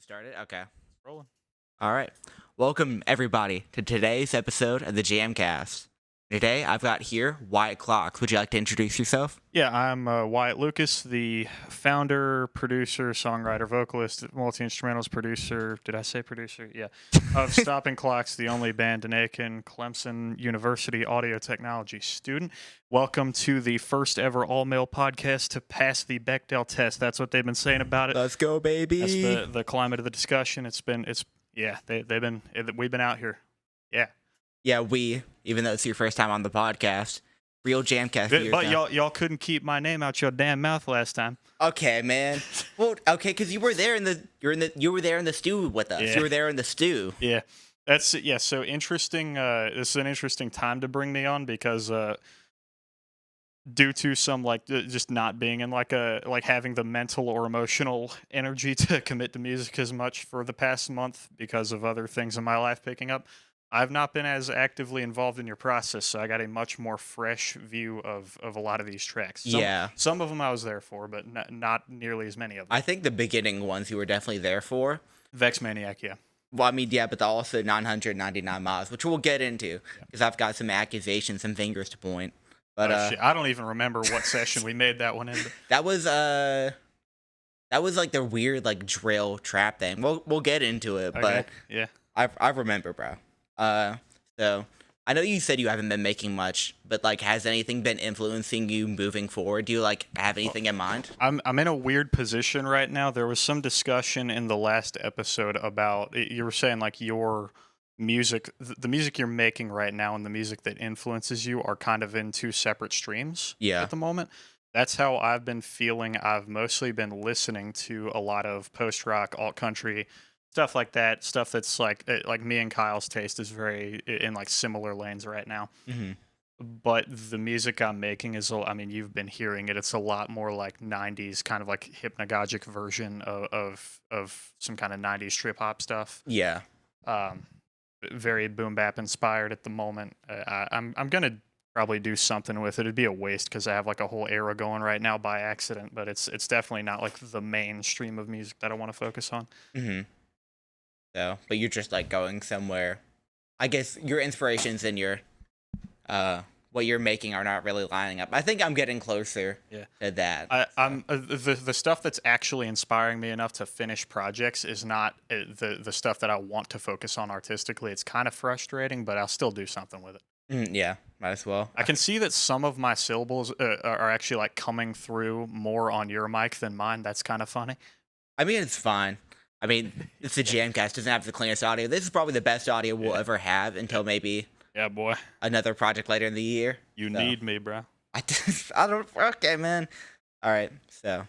Started? Okay. Rolling. All right. Welcome, everybody, to today's episode of the jamCAST. Today, I've got here Wyatt Clocks. Would you like to introduce yourself? Yeah, I'm Wyatt Lukas, the founder, producer, songwriter, vocalist, multi-instrumentals producer. Did I say producer? Yeah. Of Stopping Clocks, the only band in Aiken, Clemson University audio technology student. Welcome to the first ever all-male podcast to pass the Bechdel test. That's what they've been saying about it. Let's go, baby. That's the climate of the discussion. We've been out here. Yeah. Yeah, even though it's your first time on the podcast, real jamCAST viewers. But y'all couldn't keep my name out your damn mouth last time. Okay, man. Well, okay, because you were there in the stew with us. Yeah. You were there in the stew. Yeah, So interesting. This is an interesting time to bring me on because due to some just not being in having the mental or emotional energy to commit to music as much for the past month because of other things in my life picking up. I've not been as actively involved in your process, so I got a much more fresh view of a lot of these tracks. Some of them I was there for, but not nearly as many of them. I think the beginning ones you were definitely there for. Vex Maniac, yeah. Well, I mean, yeah, but also 999 miles, which we'll get into, because I've got some accusations and fingers to point. But shit. I don't even remember what session we made that one in. That was like the weird drill trap thing. We'll get into it, Okay. But yeah, I remember, bro. So I know you said you haven't been making much, but has anything been influencing you moving forward? Do you have anything in mind? I'm in a weird position right now. There was some discussion in the last episode about you were saying your music, the music you're making right now, and the music that influences you are kind of in two separate streams. Yeah. At the moment. That's how I've been feeling. I've mostly been listening to a lot of post rock, alt country. Stuff like that, stuff that's like me and Kyle's taste is very in similar lanes right now. Mm-hmm. But the music I'm making is, I mean, you've been hearing it. It's a lot more like 90s, kind of like hypnagogic version of some kind of 90s trip hop stuff. Yeah. Very boom bap inspired at the moment. I'm gonna probably do something with it. It'd be a waste because I have a whole era going right now by accident. But it's definitely not the mainstream of music that I want to focus on. Mm-hmm. So, but you're just going somewhere. I guess your inspirations and your what you're making are not really lining up. I think I'm getting closer to that. I'm the stuff that's actually inspiring me enough to finish projects is not the stuff that I want to focus on artistically. It's kind of frustrating, but I'll still do something with it. Yeah, might as well. I can see that some of my syllables are actually coming through more on your mic than mine. That's kind of funny. I mean, it's fine. I mean, it's the jamCAST. Doesn't have the cleanest audio. This is probably the best audio we'll ever have until maybe boy, another project later in the year. You need me, bro. I don't. Okay, man. All right. So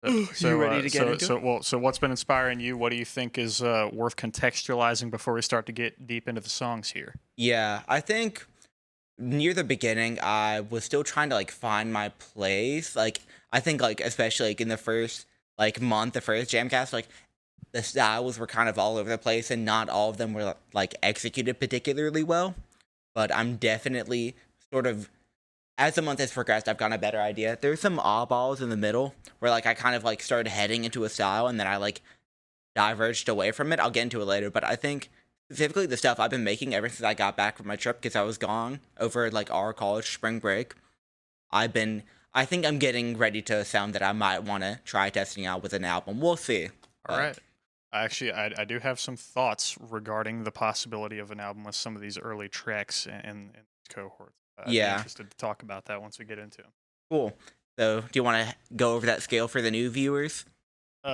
you ready to get into it? So what's been inspiring you? What do you think is worth contextualizing before we start to get deep into the songs here? Yeah, I think near the beginning, I was still trying to find my place. I think especially in the first month, the first jamCAST, the styles were kind of all over the place, and not all of them were executed particularly well. But I'm definitely sort of, as the month has progressed, I've gotten a better idea. There's some oddballs in the middle where I kind of started heading into a style, and then I diverged away from it. I'll get into it later, but I think specifically the stuff I've been making ever since I got back from my trip, because I was gone over our college spring break. I think I'm getting ready to sound that I might want to try testing out with an album. We'll see. All right. Actually, I do have some thoughts regarding the possibility of an album with some of these early tracks in cohorts. I'd be interested to talk about that once we get into them. Cool. So, do you want to go over that scale for the new viewers?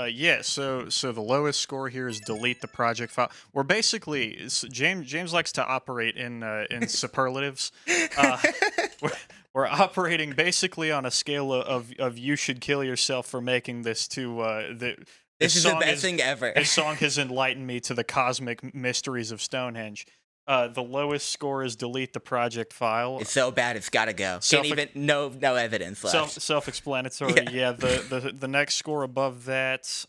Yeah. So the lowest score here is delete the project file. We're basically James likes to operate in superlatives. We're operating basically on a scale of you should kill yourself for making this to This is the best thing ever. This song has enlightened me to the cosmic mysteries of Stonehenge. The lowest score is delete the project file. It's so bad, it's gotta go. Can't even no evidence left. Self-explanatory. Yeah. The next score above that.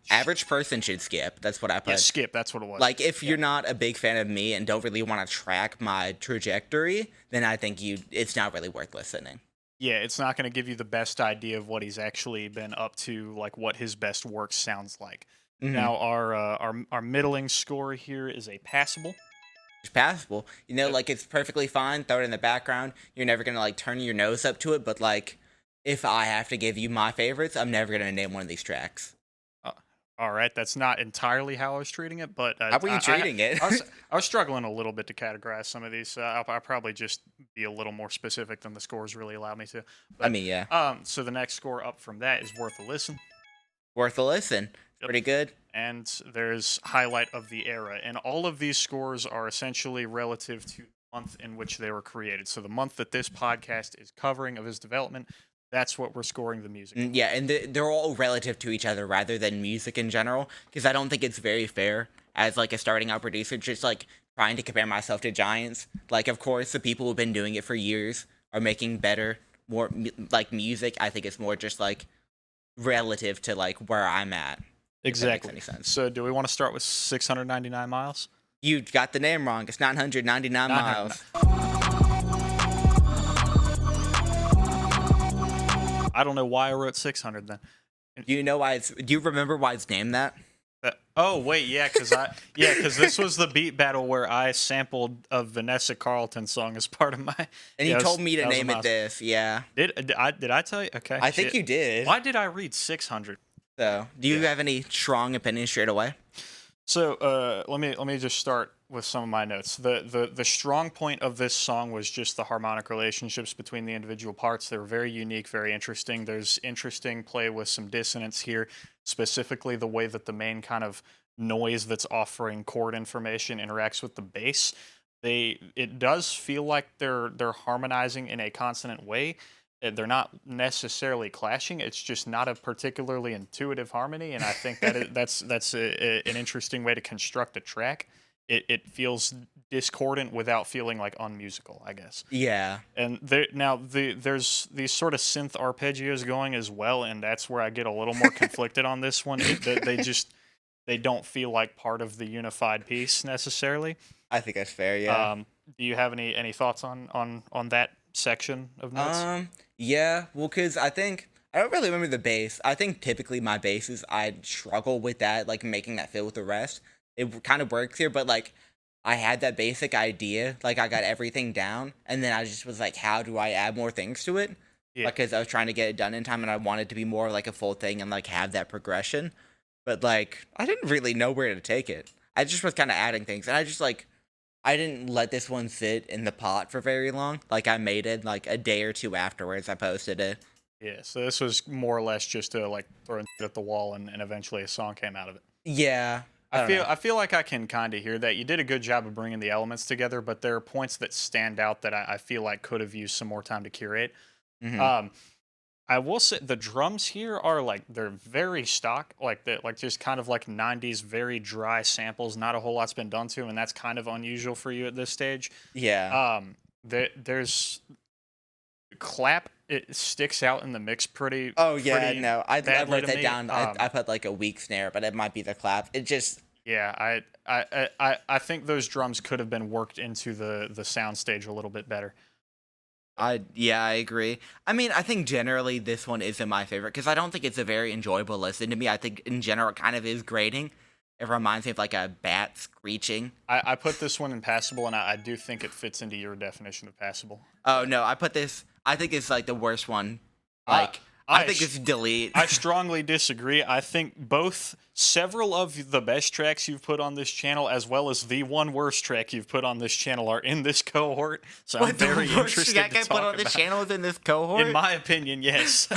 Average person should skip. That's what I put. Yeah, skip. That's what it was. If you're not a big fan of me and don't really want to track my trajectory, then I think it's not really worth listening. Yeah, it's not going to give you the best idea of what he's actually been up to, what his best work sounds like. Mm-hmm. Now our middling score here is a passable. It's passable. Yep. Like it's perfectly fine. Throw it in the background. You're never gonna like turn your nose up to it. But like, if I have to give you my favorites, I'm never gonna name one of these tracks. Uh, all right, that's not entirely how I was treating it, but How were you treating it? I was struggling a little bit to categorize some of these. I'll probably just be a little more specific than the scores really allow me to. I But mean, yeah, so the next score up from that is Worth a Listen. worth a listen. Yep. Pretty good. And there's Highlight of the Era. And all of these scores are essentially relative to the month in which they were created. So the month that this podcast is covering of his development, that's what we're scoring the music. Yeah, and they're all relative to each other rather than music in general. Because I don't think it's very fair as like a starting out producer, just like trying to compare myself to giants. Like, of course, the people who've been doing it for years are making better, more like music. I think it's more just like relative to like where I'm at. Exactly. If that makes any sense. So do we want to start with 699 miles? You got the name wrong. It's 999 miles. I don't know why I wrote 600 then. Do you know why it's? Do you remember why it's named that? Oh wait, yeah, because this was the beat battle where I sampled a Vanessa Carlton song as part of my. And you told me to name it this. Yeah. Did I tell you? Okay. I think you did. Why did I read 600? So, do you have any strong opinions straight away? So let me just start with some of my notes. The strong point of this song was just the harmonic relationships between the individual parts. They were very unique, very interesting. There's interesting play with some dissonance here, specifically the way that the main kind of noise that's offering chord information interacts with the bass. It does feel like they're harmonizing in a consonant way. They're not necessarily clashing. It's just not a particularly intuitive harmony, and I think that's an interesting way to construct a track. It feels discordant without feeling like unmusical, I guess. Yeah. And there's these sort of synth arpeggios going as well, and that's where I get a little more conflicted on this one. They don't feel like part of the unified piece necessarily. I think that's fair. Yeah. Do you have any thoughts on that section of notes? Yeah. Well, because I don't really remember the bass. I think typically my basses, I struggle with that, like making that fit with the rest. It kind of works here, but like I had that basic idea, like I got everything down, and then I just was like, how do I add more things to it? Yeah. Because I was trying to get it done in time, and I wanted to be more like a full thing and like have that progression. But like I didn't really know where to take it. I just was kind of adding things, and I didn't let this one sit in the pot for very long. Like I made it like a day or two afterwards. I posted it. Yeah, so this was more or less just to like throw it at the wall, and eventually a song came out of it. Yeah, I feel like I can kind of hear that. You did a good job of bringing the elements together, but there are points that stand out that I feel like could have used some more time to curate. Mm-hmm. I will say the drums here are like they're very stock, like just kind of like 90s very dry samples. Not a whole lot's been done to them, and that's kind of unusual for you at this stage. Yeah. There's clap. It sticks out in the mix pretty. Oh yeah, pretty no, I badly wrote to that me. down. I put like a weak snare, but it might be the clap. It just Yeah, I think those drums could have been worked into the soundstage a little bit better. I agree. I mean, I think generally this one isn't my favorite because I don't think it's a very enjoyable listen to me. I think in general it kind of is grating. It reminds me of like a bat screeching. I put this one in passable, and I do think it fits into your definition of passable. Oh no, I think it's like the worst one. Like I think it's delete. I strongly disagree. I think several of the best tracks you've put on this channel, as well as the one worst track you've put on this channel, are in this cohort. So I'm very interested to talk about. Put on this channel is in this cohort. In my opinion, yes.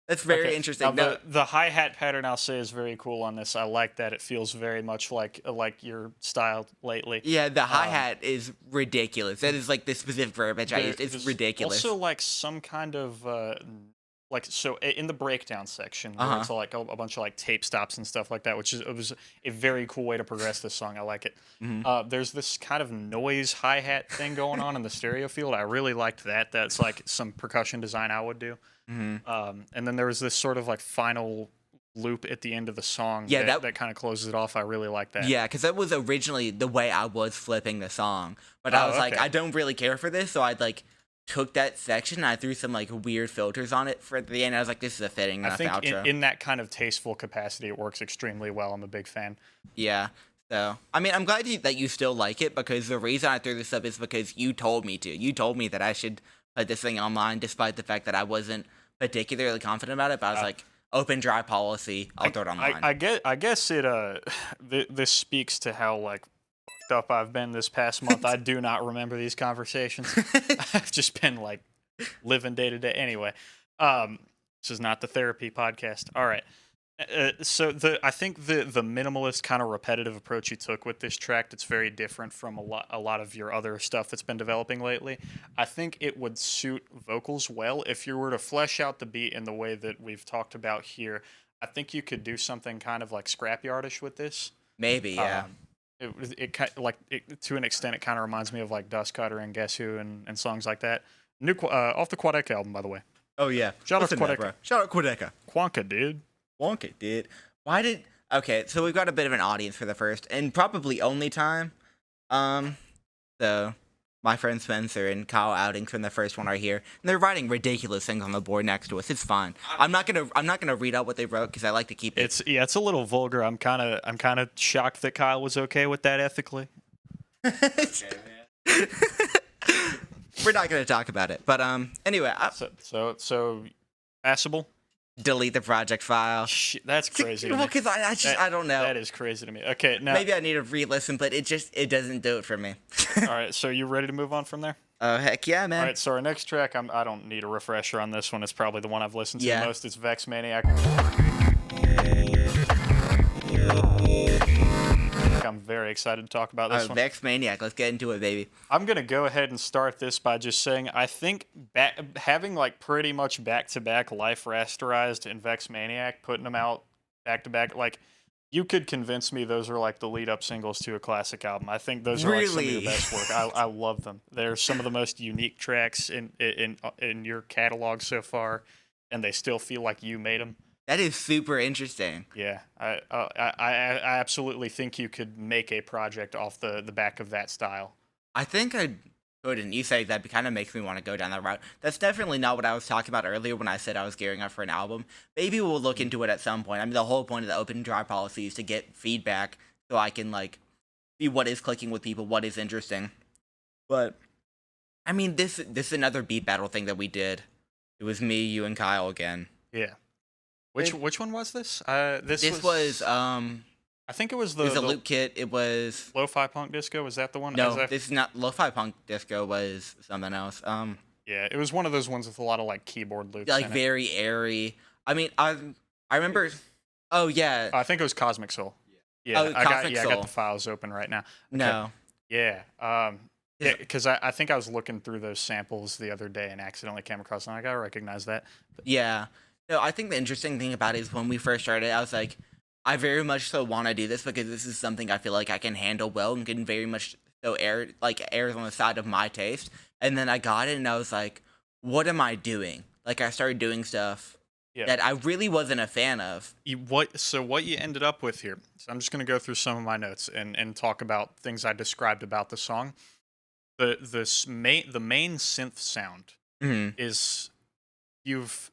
That's very interesting. Now, the hi-hat pattern, I'll say, is very cool on this. I like that. It feels very much like your style lately. Yeah, the hi-hat is ridiculous. That is like the specific verbiage I used. It's ridiculous. Also, like some kind of so in the breakdown section, where it's like a bunch of like tape stops and stuff like that, it was a very cool way to progress this song. I like it. Mm-hmm. There's this kind of noise hi-hat thing going on in the stereo field. I really liked that. That's like some percussion design I would do. Mm-hmm. And then there was this sort of like final loop at the end of the song. Yeah, that kind of closes it off. I really like that. Yeah, because that was originally the way I was flipping the song, but I was like, I don't really care for this, so I'd like took that section and I threw some like weird filters on it for the end. I was like, this is a fitting I enough think outro. in that kind of tasteful capacity, it works extremely well. I'm a big fan. Yeah. So, I mean, I'm glad that you still like it, because the reason I threw this up is because you told me to. You told me that I should put this thing online, despite the fact that I wasn't particularly confident about it. But I was like, open dry policy, I'll throw it online. I guess it this speaks to how like fucked up I've been this past month. I do not remember these conversations. I've just been like living day to day. Anyway, this is not the therapy podcast. All right. So I think the minimalist kind of repetitive approach you took with this track, that's very different from a lot of your other stuff that's been developing lately. I think it would suit vocals well if you were to flesh out the beat in the way that we've talked about here. I think you could do something kind of like scrapyardish with this. Maybe, yeah. To an extent, it kind of reminds me of like Dust Cutter and Guess Who and songs like that. New off the Quadeca album, by the way. Oh yeah, Shout out to Quadeca. Shout out Quadeca. Quanka, dude. Wonka did. Okay, so we've got a bit of an audience for the first and probably only time. So my friend Spencer and Kyle Outings from the first one are here, and they're writing ridiculous things on the board next to us. It's fine. I'm not gonna read out what they wrote because I like to keep it. It's a little vulgar. I'm kind of shocked that Kyle was okay with that ethically. We're not gonna talk about it, but anyway. So passable. Delete the project file. That's crazy. Well, because I don't know. That is crazy to me. Okay, now maybe I need to re-listen, but it doesn't do it for me. All right, so you ready to move on from there? Oh heck yeah, man! All right, so our next track, I don't need a refresher on this one. It's probably the one I've listened to the most. It's Vex Maniac. I'm very excited to talk about this one. Vex Maniac, let's get into it, baby. I'm gonna go ahead and start this by just saying I think having like pretty much back-to-back Life Rasterized and Vex Maniac, putting them out back-to-back, like you could convince me those are like the lead-up singles to a classic album. I think those are like some of your best work. I love them. They're some of the most unique tracks in your catalog so far, and they still feel like you made them. That is super interesting. Yeah, I absolutely think you could make a project off the back of that style. I think I could, and you say that kind of makes me want to go down that route. That's definitely not what I was talking about earlier when I said I was gearing up for an album. Maybe we'll look into it at some point. I mean, the whole point of the open dry policy is to get feedback so I can like see what is clicking with people, what is interesting. But I mean, this is another beat battle thing that we did. It was me, you, and Kyle again. Yeah. Which one was this? This was I think it was it was a loop kit. It was Lo-Fi Punk Disco. Was that the one? No, this is not Lo-Fi Punk Disco. Was something else. Yeah, it was one of those ones with a lot of like keyboard loops. Like very airy. I mean, I remember. Oh yeah. I think it was Cosmic Soul. Yeah, I got the files open right now. Okay. No. Yeah. Yeah, because I think I was looking through those samples the other day and accidentally came across them. I gotta recognize that. Yeah. No, I think the interesting thing about it is when we first started, I was like, I very much so want to do this because this is something I feel like I can handle well and can very much so airs on the side of my taste. And then I got it and I was like, what am I doing? Like I started doing stuff that I really wasn't a fan of. So what you ended up with here, so I'm just going to go through some of my notes and talk about things I described about the song. The main synth sound is you've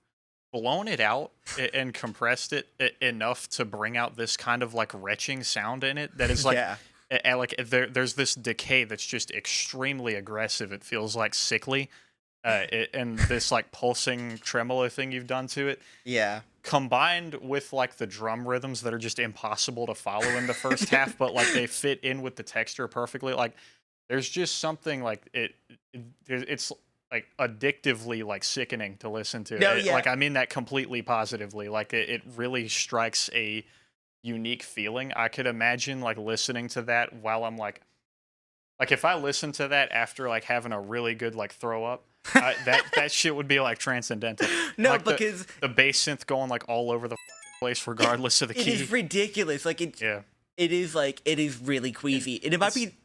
blown it out and compressed it enough to bring out this kind of like retching sound in it that is like there's this decay that's just extremely aggressive. It feels like sickly, and this like pulsing tremolo thing you've done to it. Yeah. Combined with like the drum rhythms that are just impossible to follow in the first half, but like they fit in with the texture perfectly. Like there's just something like it's like addictively like sickening to listen to. No, yeah. Like I mean that completely positively. Like it really strikes a unique feeling. I could imagine like listening to that while I'm like if I listen to that after like having a really good like throw up, that shit would be like transcendental. No, like because the bass synth going like all over the place regardless of the key. It is ridiculous. Like it is really queasy. And it might be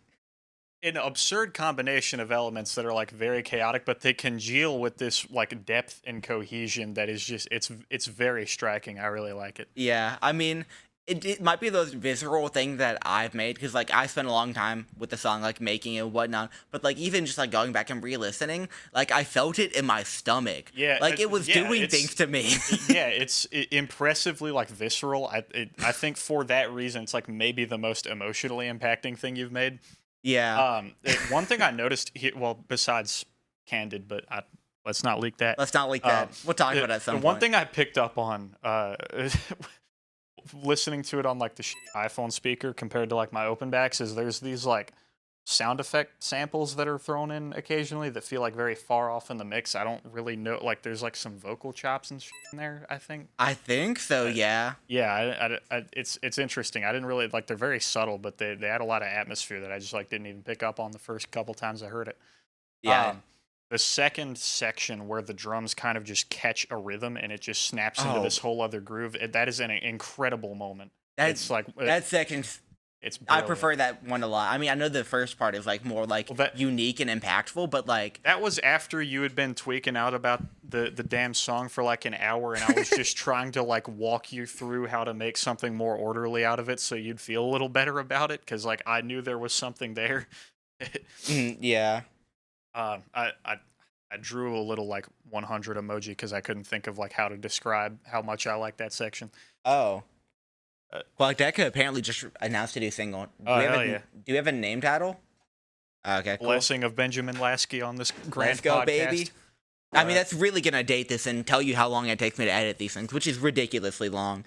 an absurd combination of elements that are like very chaotic, but they congeal with this like depth and cohesion that is just it's very striking. I really like it. Yeah, I mean, it might be those visceral things that I've made because like I spent a long time with the song like making it and whatnot, but like even just like going back and re-listening, like I felt it in my stomach. Yeah, Like it was doing things to me. Yeah, it's impressively like visceral. I think for that reason, it's like maybe the most emotionally impacting thing you've made. Yeah. One thing I noticed here, well, besides Candid, but let's not leak that. Let's not leak that. We'll talk about it at some point. One thing I picked up on, listening to it on like the shitty iPhone speaker compared to like my open backs, is there's these like sound effect samples that are thrown in occasionally that feel like very far off in the mix. I don't really know, like there's like some vocal chops and shit in there, I think. I think so, yeah. Yeah, it's interesting. I didn't really like, they're very subtle, but they add a lot of atmosphere that I just like didn't even pick up on the first couple times I heard it. Yeah. The second section where the drums kind of just catch a rhythm and it just snaps into this whole other groove, that is an incredible moment. It's like that second. It's I brilliant. prefer that one a lot. I mean, I know the first part is like more like unique and impactful, but like that was after you had been tweaking out about the damn song for like an hour, and I was just trying to like walk you through how to make something more orderly out of it so you'd feel a little better about it, because like I knew there was something there. Yeah. I drew a little like 100 emoji because I couldn't think of like how to describe how much I like that section. Oh. Well, Deca apparently just announced a new single. Do you have a name title? Okay, cool. Blessing of Benjamin Lasky on this grand Let's go, podcast. baby. I mean, that's really going to date this and tell you how long it takes me to edit these things, which is ridiculously long.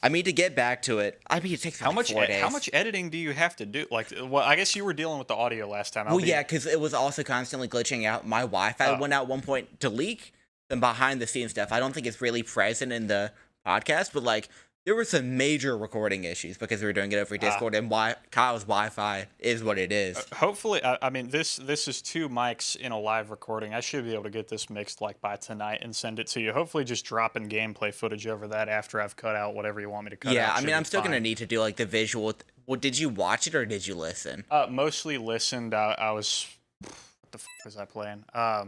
I mean, to get back to it, I mean, it takes like 4 days. How much editing do you have to do? Like, well, I guess you were dealing with the audio last time. Well, yeah, because it was also constantly glitching out. My Wi-Fi went out at one point to leak some behind-the-scenes stuff. I don't think it's really present in the podcast, but, like, there were some major recording issues because we were doing it over Discord, and Kyle's Wi-Fi is what it is. Hopefully, I mean, this is 2 mics in a live recording. I should be able to get this mixed like by tonight and send it to you. Hopefully, just dropping gameplay footage over that after I've cut out whatever you want me to cut out. Yeah, I mean, I'm still going to need to do like the visual. Well, did you watch it or did you listen? Mostly listened. I was, what the fuck was I playing? I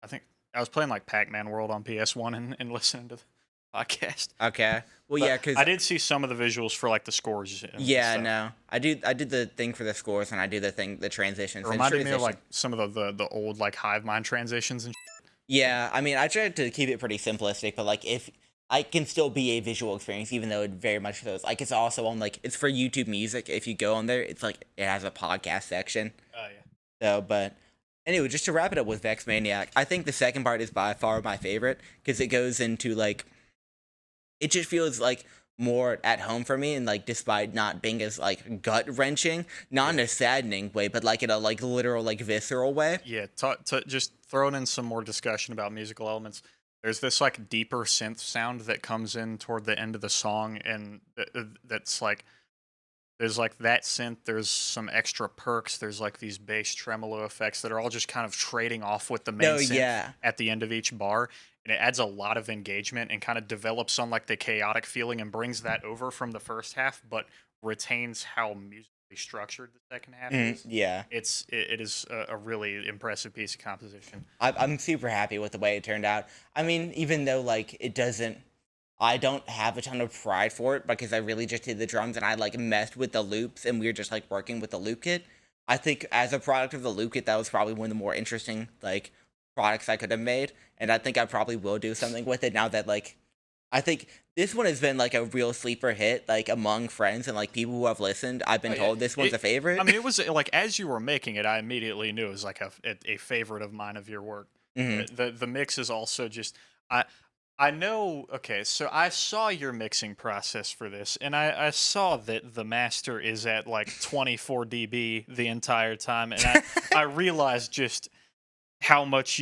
think I was playing like Pac-Man World on PS1 and listening to the podcast. Okay. Well, but yeah, because I did see some of the visuals for like the scores. Yeah, no, I did the thing for the scores, and I do the transitions. It reminded me of like some of the old like Hive Mind transitions and. Yeah, I mean, I tried to keep it pretty simplistic, but like if I can still be a visual experience, even though it very much shows. Like it's also on like it's for YouTube Music. If you go on there, it's like it has a podcast section. Oh yeah. So, but anyway, just to wrap it up with Vex Maniac, I think the second part is by far my favorite because it goes into like. It just feels like more at home for me, and like despite not being as like gut wrenching, not in a saddening way, but like in a like literal like visceral way. Yeah, just throwing in some more discussion about musical elements. There's this like deeper synth sound that comes in toward the end of the song, and that's like there's like that synth. There's some extra perks. There's like these bass tremolo effects that are all just kind of trading off with the main synth at the end of each bar. And it adds a lot of engagement and kind of develops on like the chaotic feeling and brings that over from the first half, but retains how musically structured the second half is. Yeah, it is a really impressive piece of composition. I'm super happy with the way it turned out. I mean, even though like I don't have a ton of pride for it because I really just did the drums and I like messed with the loops and we were just like working with the loop kit. I think as a product of the loop kit, that was probably one of the more interesting like products I could have made, and I think I probably will do something with it now that like I think this one has been like a real sleeper hit like among friends and like people who have listened. I've been told this one's a favorite. I mean, it was like as you were making it, I immediately knew it was like a favorite of mine of your work. Mm-hmm. The mix is also just I know. Okay, so I saw your mixing process for this, and I saw that the master is at like 24 dB the entire time, and I realized just how much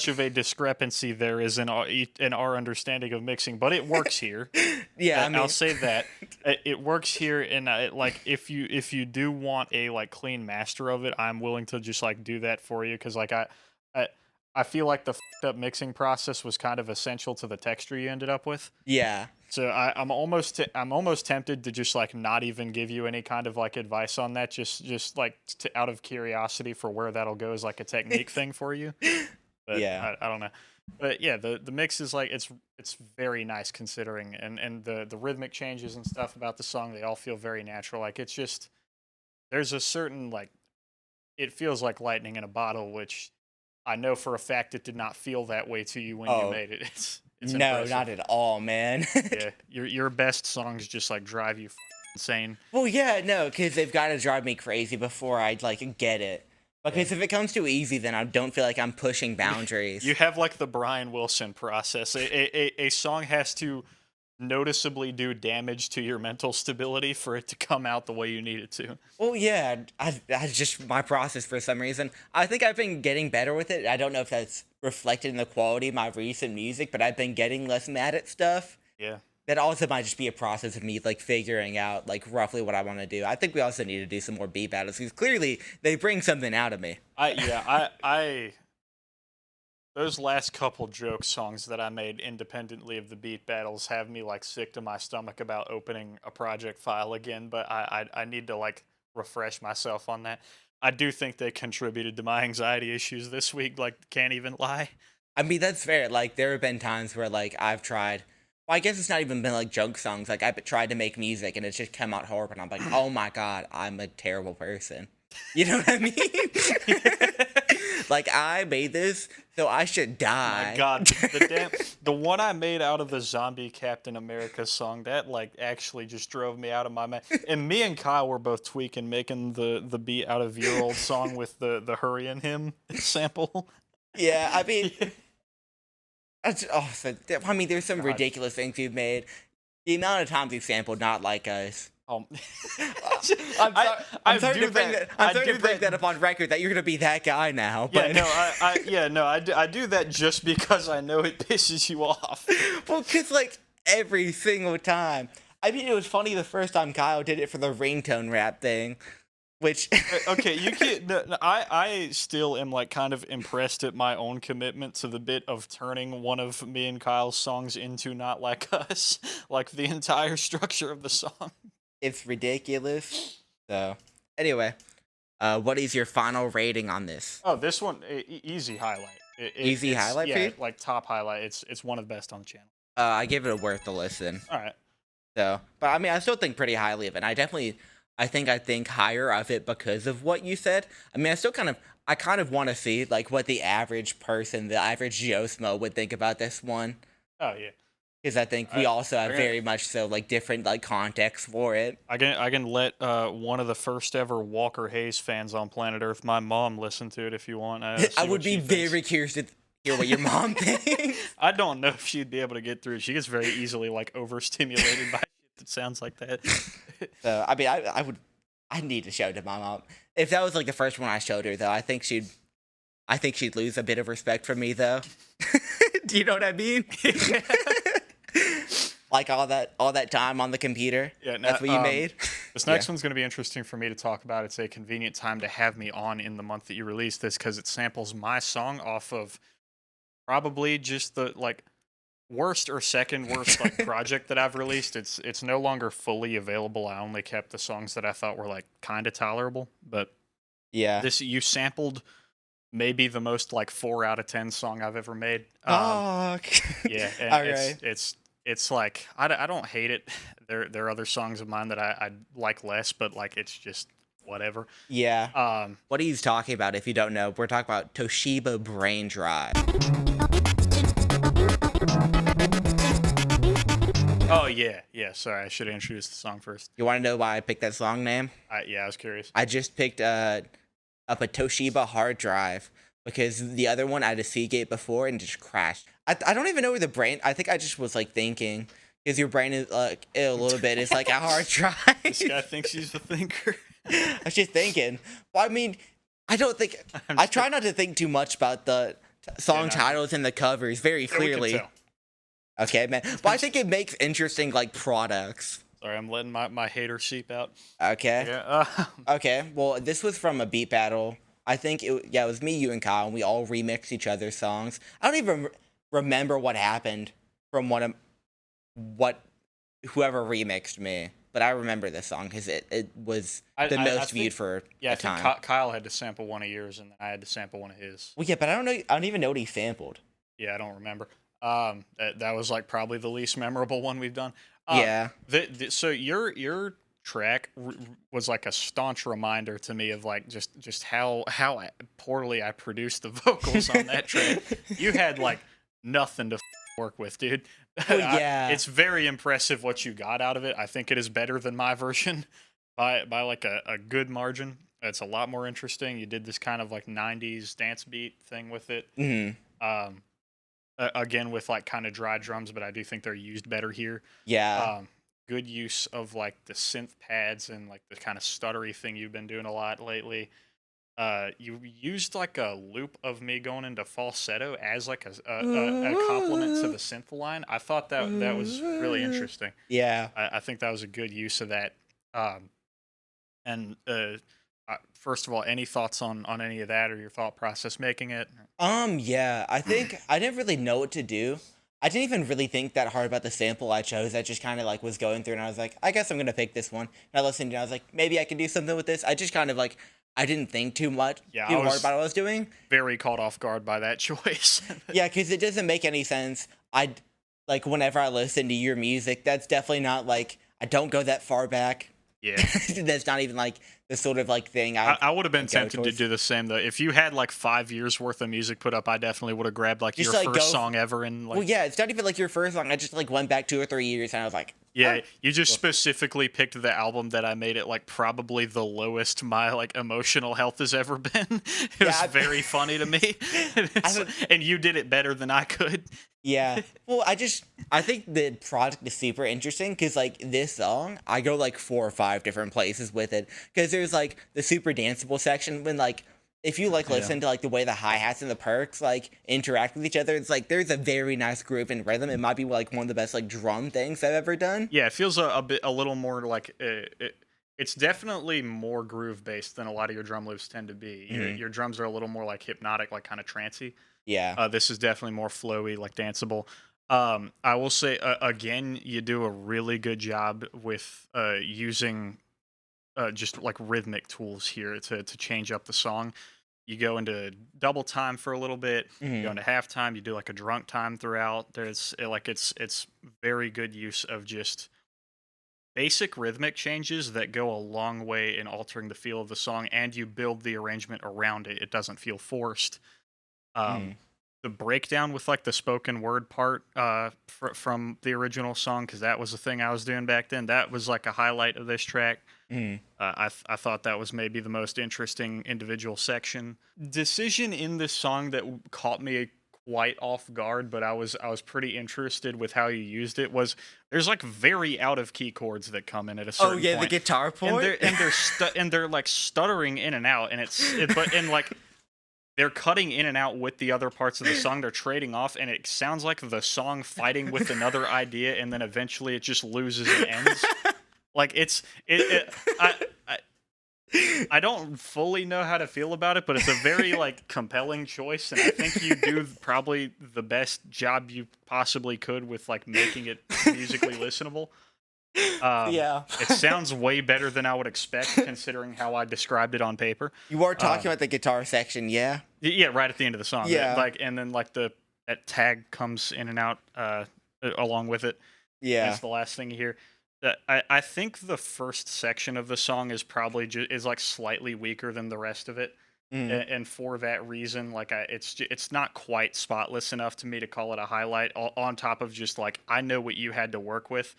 of a discrepancy there is in our understanding of mixing, but it works here. Yeah, I mean, I'll say that it works here, and like if you do want a like clean master of it, I'm willing to just like do that for you because like I feel like the fucked up mixing process was kind of essential to the texture you ended up with. Yeah. So I'm almost tempted to just like not even give you any kind of like advice on that, just like out of curiosity for where that'll go as like a technique thing for you. But yeah, I don't know. But yeah, the mix is like it's very nice considering, and the rhythmic changes and stuff about the song, they all feel very natural. Like it's just there's a certain like it feels like lightning in a bottle, which I know for a fact it did not feel that way to you when you Oh, made it. It's no, impressive. not at all, man. Yeah, your best songs just like drive you fucking insane. Well, yeah, no, because they've got to drive me crazy before I like get it. Yeah. Because if it comes too easy, then I don't feel like I'm pushing boundaries. You have like the Brian Wilson process. A song has to noticeably do damage to your mental stability for it to come out the way you need it to. Well, yeah, that's just my process for some reason. I think I've been getting better with it. I don't know if that's reflected in the quality of my recent music, but I've been getting less mad at stuff. Yeah. That also might just be a process of me like figuring out like roughly what I want to do. I think we also need to do some more beat battles because clearly they bring something out of me. I those last couple joke songs that I made independently of the beat battles have me like sick to my stomach about opening a project file again, but I need to like refresh myself on that. I do think they contributed to my anxiety issues this week, like can't even lie. I mean that's fair. Like there have been times where like I've tried. Well, I guess it's not even been like joke songs. Like I've tried to make music and it's just come out horrible. And I'm like, oh my god, I'm a terrible person. You know what I mean? Like I made this, so I should die. My God, the one I made out of the zombie Captain America song that like actually just drove me out of my mind. And me and Kyle were both tweaking, making the beat out of your old song with the Hurry in Him sample. Yeah, I mean, I mean, there's some God. ridiculous things you've made. The amount of times you've sampled "Not Like Us." Oh, I'm sorry to bring that up on record that you're gonna be that guy now. But I do that just because I know it pisses you off. Well, cause like every single time. I mean, it was funny the first time Kyle did it for the ringtone rap thing, which okay, you can't. No, I still am like kind of impressed at my own commitment to the bit of turning one of me and Kyle's songs into "Not Like Us," like the entire structure of the song. It's ridiculous. So, anyway, what is your final rating on this? Oh, this one, easy highlight. Easy highlight for you? like top highlight. It's one of the best on the channel. I give it a worth a listen. All right. So, but I mean, I still think pretty highly of it. And I think higher of it because of what you said. I mean, I kind of want to see like what the average person, the average Joe Smo would think about this one. Oh yeah. Because I think we also have very much so like different like context for it. I can let one of the first ever Walker Hayes fans on planet Earth, my mom, listen to it if you want. I would be very curious to hear what your mom thinks. I don't know if she'd be able to get through it. She gets very easily like overstimulated by shit that sounds like that. So I mean, I need to show it to my mom. If that was like the first one I showed her, though, I think she'd lose a bit of respect from me, though. Do you know what I mean? Like all that time on the computer. Yeah, that's what you made. This next one's going to be interesting for me to talk about. It's a convenient time to have me on in the month that you release this because it samples my song off of probably just the like worst or second worst like project that I've released. It's no longer fully available. I only kept the songs that I thought were like kind of tolerable. But yeah, this you sampled maybe the most like 4 out of 10 song I've ever made. Yeah, and all right. It's like I don't hate it. There are other songs of mine that I like less, but like it's just whatever. Yeah. What are you talking about? If you don't know, we're talking about Toshiba Brain Drive. Oh yeah. Sorry, I should have introduced the song first. You want to know why I picked that song name? I was curious. I just picked up a Toshiba hard drive because the other one I had a Seagate before and just crashed. I don't even know where the brain. I think I just was like thinking because your brain is like a little bit. It's like a hard drive. This guy thinks he's the thinker. I was just thinking. Well, I mean, I don't think. I try not to think too much about the song titles and the covers very clearly. We can tell. Okay, man. But I think it makes interesting like products. Sorry, I'm letting my hater seep out. Okay. Yeah. Okay. Well, this was from a beat battle. I think it was me, you, and Kyle, and we all remixed each other's songs. I don't even remember what happened from whoever remixed me, but I remember this song because it was the most viewed for a time. I think Kyle had to sample one of yours, and I had to sample one of his. Well, yeah, but I don't even know what he sampled. Yeah, I don't remember. That was like probably the least memorable one we've done. Yeah. So your track was like a staunch reminder to me of like just how poorly I produced the vocals on that track. You had like nothing to work with, dude. Well, yeah. It's very impressive what you got out of it. I think it is better than my version by like a good margin. It's a lot more interesting. You did this kind of like '90s dance beat thing with it. Hmm. Um, again with like kind of dry drums, but I do think they're used better here. Yeah. Um, good use of like the synth pads and like the kind of stuttery thing you've been doing a lot lately. You used like a loop of me going into falsetto as like a compliment to the synth line. I thought that was really interesting. Yeah. I think that was a good use of that. Um, and first of all, any thoughts on any of that or your thought process making it? Yeah, I think I didn't really know what to do. I didn't even really think that hard about the sample I chose. I just kind of like was going through and I was like, I guess I'm gonna pick this one. And I listened and I was like, maybe I can do something with this. I just kind of like, I didn't think too Yeah, I too hard was about what I was doing. very caught off guard by that choice. Yeah, because it doesn't make any sense. Like whenever I listen to your music, that's definitely not like, I don't go that far back. Yeah. That's not even like the sort of like thing I would have been go tempted to towards. do the same though. If you had like 5 years worth of music put up, I definitely would have grabbed like Just your like first go. song ever and Well, like yeah, it's not even like your first song. I just like went back 2 or 3 years and I was like, yeah, oh. you just Well, specifically picked the album that I made it like probably the lowest my like emotional health has ever been. It was yeah, very funny to me. I, And you did it better than I could. yeah. Well, I think the project is super interesting because like this song, I go like 4 or 5 different places with it because there's like the super danceable section when like if you like Yeah. listen to like the way the hi-hats and the perks like interact with each other, it's like there's a very nice groove and rhythm. It might be like one of the best like drum things I've ever done. Yeah, it feels a little more like it's definitely more groove based than a lot of your drum loops tend to be. Hmm. Your drums are a little more like hypnotic, like kind of trancy. Yeah. This is definitely more flowy, like danceable. I will say again, you do a really good job with using just like rhythmic tools here to change up the song. You go into double time for a little bit. You go Hmm. into halftime. You do like a drunk time throughout. It's very good use of just basic rhythmic changes that go a long way in altering the feel of the song, and you build the arrangement around it. It doesn't feel forced. Hmm. Um, the breakdown with like the spoken word part from the original song, because that was the thing I was doing back then. That was like a highlight of this track. Hmm. I thought that was maybe the most interesting individual section. Decision in this song that caught me quite off guard, but I was pretty interested with how you used it. Was there's like very out of key chords that come in at a Oh certain yeah, the point, guitar and part. they're like stuttering in and out, and but and like they're cutting in and out with the other parts of the song. They're trading off, and it sounds like the song fighting with another idea, and then eventually it just loses and ends. Like I don't fully know how to feel about it, but it's a very like compelling choice, and I think you do probably the best job you possibly could with like making it musically listenable. Yeah. It sounds way better than I would expect, considering how I described it on paper. You are talking Um, about the guitar section, yeah? yeah, right at the end of the song. Yeah. Like, and then like that tag comes in and out along with it. Yeah. That's the last thing you hear. I think the first section of the song is probably is like slightly weaker than the rest of it, Mm. and for that reason, like it's not quite spotless enough to me to call it a highlight. On top of just like I know what you had to work with.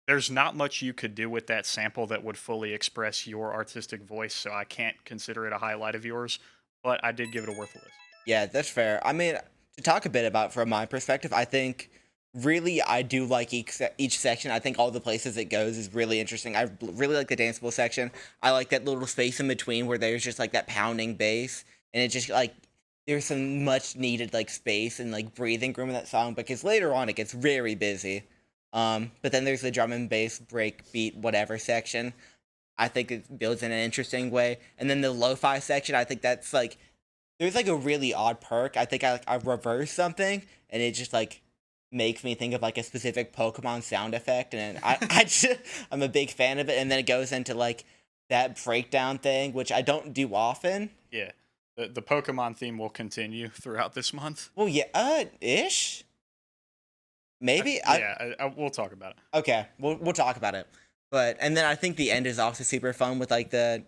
There's not much you could do with that sample that would fully express your artistic voice, so I can't consider it a highlight of yours. But I did give it a worth a listen. Yeah, that's fair. I mean, to talk a bit about from my perspective, I think really I do like each section. I think all the places it goes is really interesting. I really like the danceable section. I like that little space in between where there's just like that pounding bass, and it just like there's some much needed like space and like breathing room in that song because later on it gets very busy. But then there's the drum and bass break beat whatever section. I think it builds in an interesting way, and then the lo-fi section. I think that's like there's like a really odd perk. I think I reverse something, and it just like makes me think of like a specific Pokemon sound effect, and I just, I'm a big fan of it. And then it goes into like that breakdown thing, which I don't do often. Yeah. The Pokemon theme will continue throughout this month. Well, yeah, ish. Maybe We'll talk about it. Okay, we'll talk about it. But and then I think the end is also super fun with like the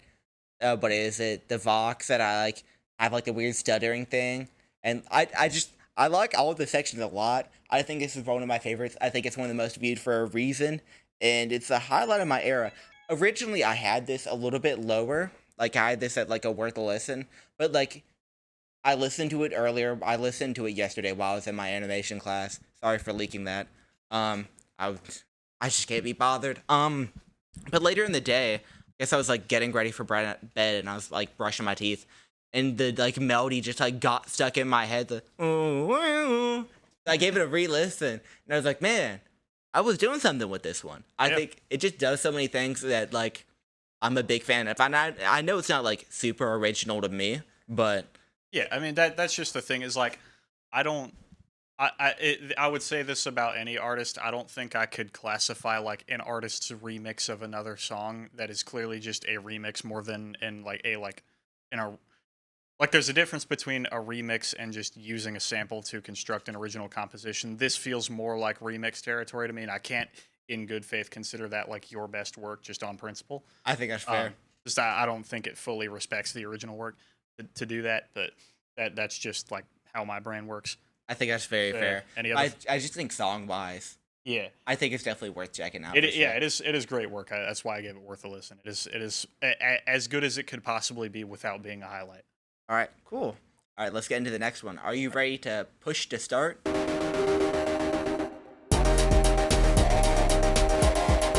what is it? The Vox that I like have like the weird stuttering thing, and I like all of the sections a lot. I think this is one of my favorites. I think it's one of the most viewed for a reason, and it's a highlight of my era. Originally, I had this a little bit lower. Like I had this at like a worth a listen, but like I listened to it earlier. I listened to it yesterday while I was in my animation class. Sorry for leaking that. Um, I I just can't be bothered. But later in the day, I guess I was like getting ready for bed, and I was like brushing my teeth, and the like melody just like got stuck in my head. I gave it a re-listen, and I was like, man, I was doing something with this one. I think it just does so many things that like I'm a big fan of. I know it's not like super original to me, but yeah, I mean that's just the thing is like I don't. I would say this about any artist. I don't think I could classify like an artist's remix of another song that is clearly just a remix more than in like a like in a like there's a difference between a remix and just using a sample to construct an original composition. This feels more like remix territory to me, and I can't in good faith consider that like your best work just on principle. I think that's fair. Just I don't think it fully respects the original work to do that, but that's just like how my brain works. I think that's very fair. Any other? I just think song wise, yeah, I think it's definitely worth checking out. Yeah, it is great work. That's why I gave it worth a listen. It is as good as it could possibly be without being a highlight. All right, cool. All right, let's get into the next one. Are you ready to push to start?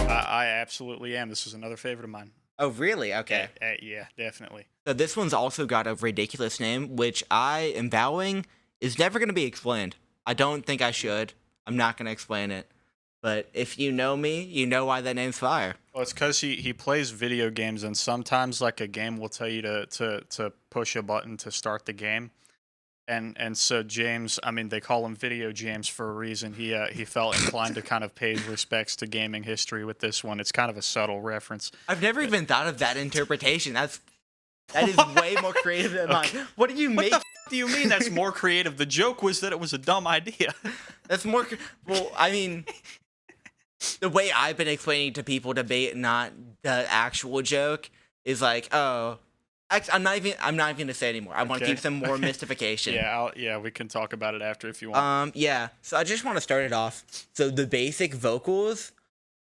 I absolutely am. This is another favorite of mine. Oh, really? Okay. Yeah, definitely. So this one's also got a ridiculous name, which I am vowing is never going to be explained. I don't think I should. I'm not going to explain it. But if you know me, you know why that name's fire. Well, it's because he plays video games, and sometimes like a game will tell you to push a button to start the game. And so James, I mean, they call him Video James for a reason. He felt inclined to kind of pay his respects to gaming history with this one. It's kind of a subtle reference. I've never even thought of that interpretation. That is way more creative than mine. What do you make? What the do you mean that's more creative? The joke was that it was a dumb idea. That's more. Well, I mean, the way I've been explaining to people debate, not the actual joke, is like, oh, I'm not even gonna say it anymore. I want to keep some more mystification. Yeah, we can talk about it after if you want. Yeah. So I just want to start it off. So the basic vocals,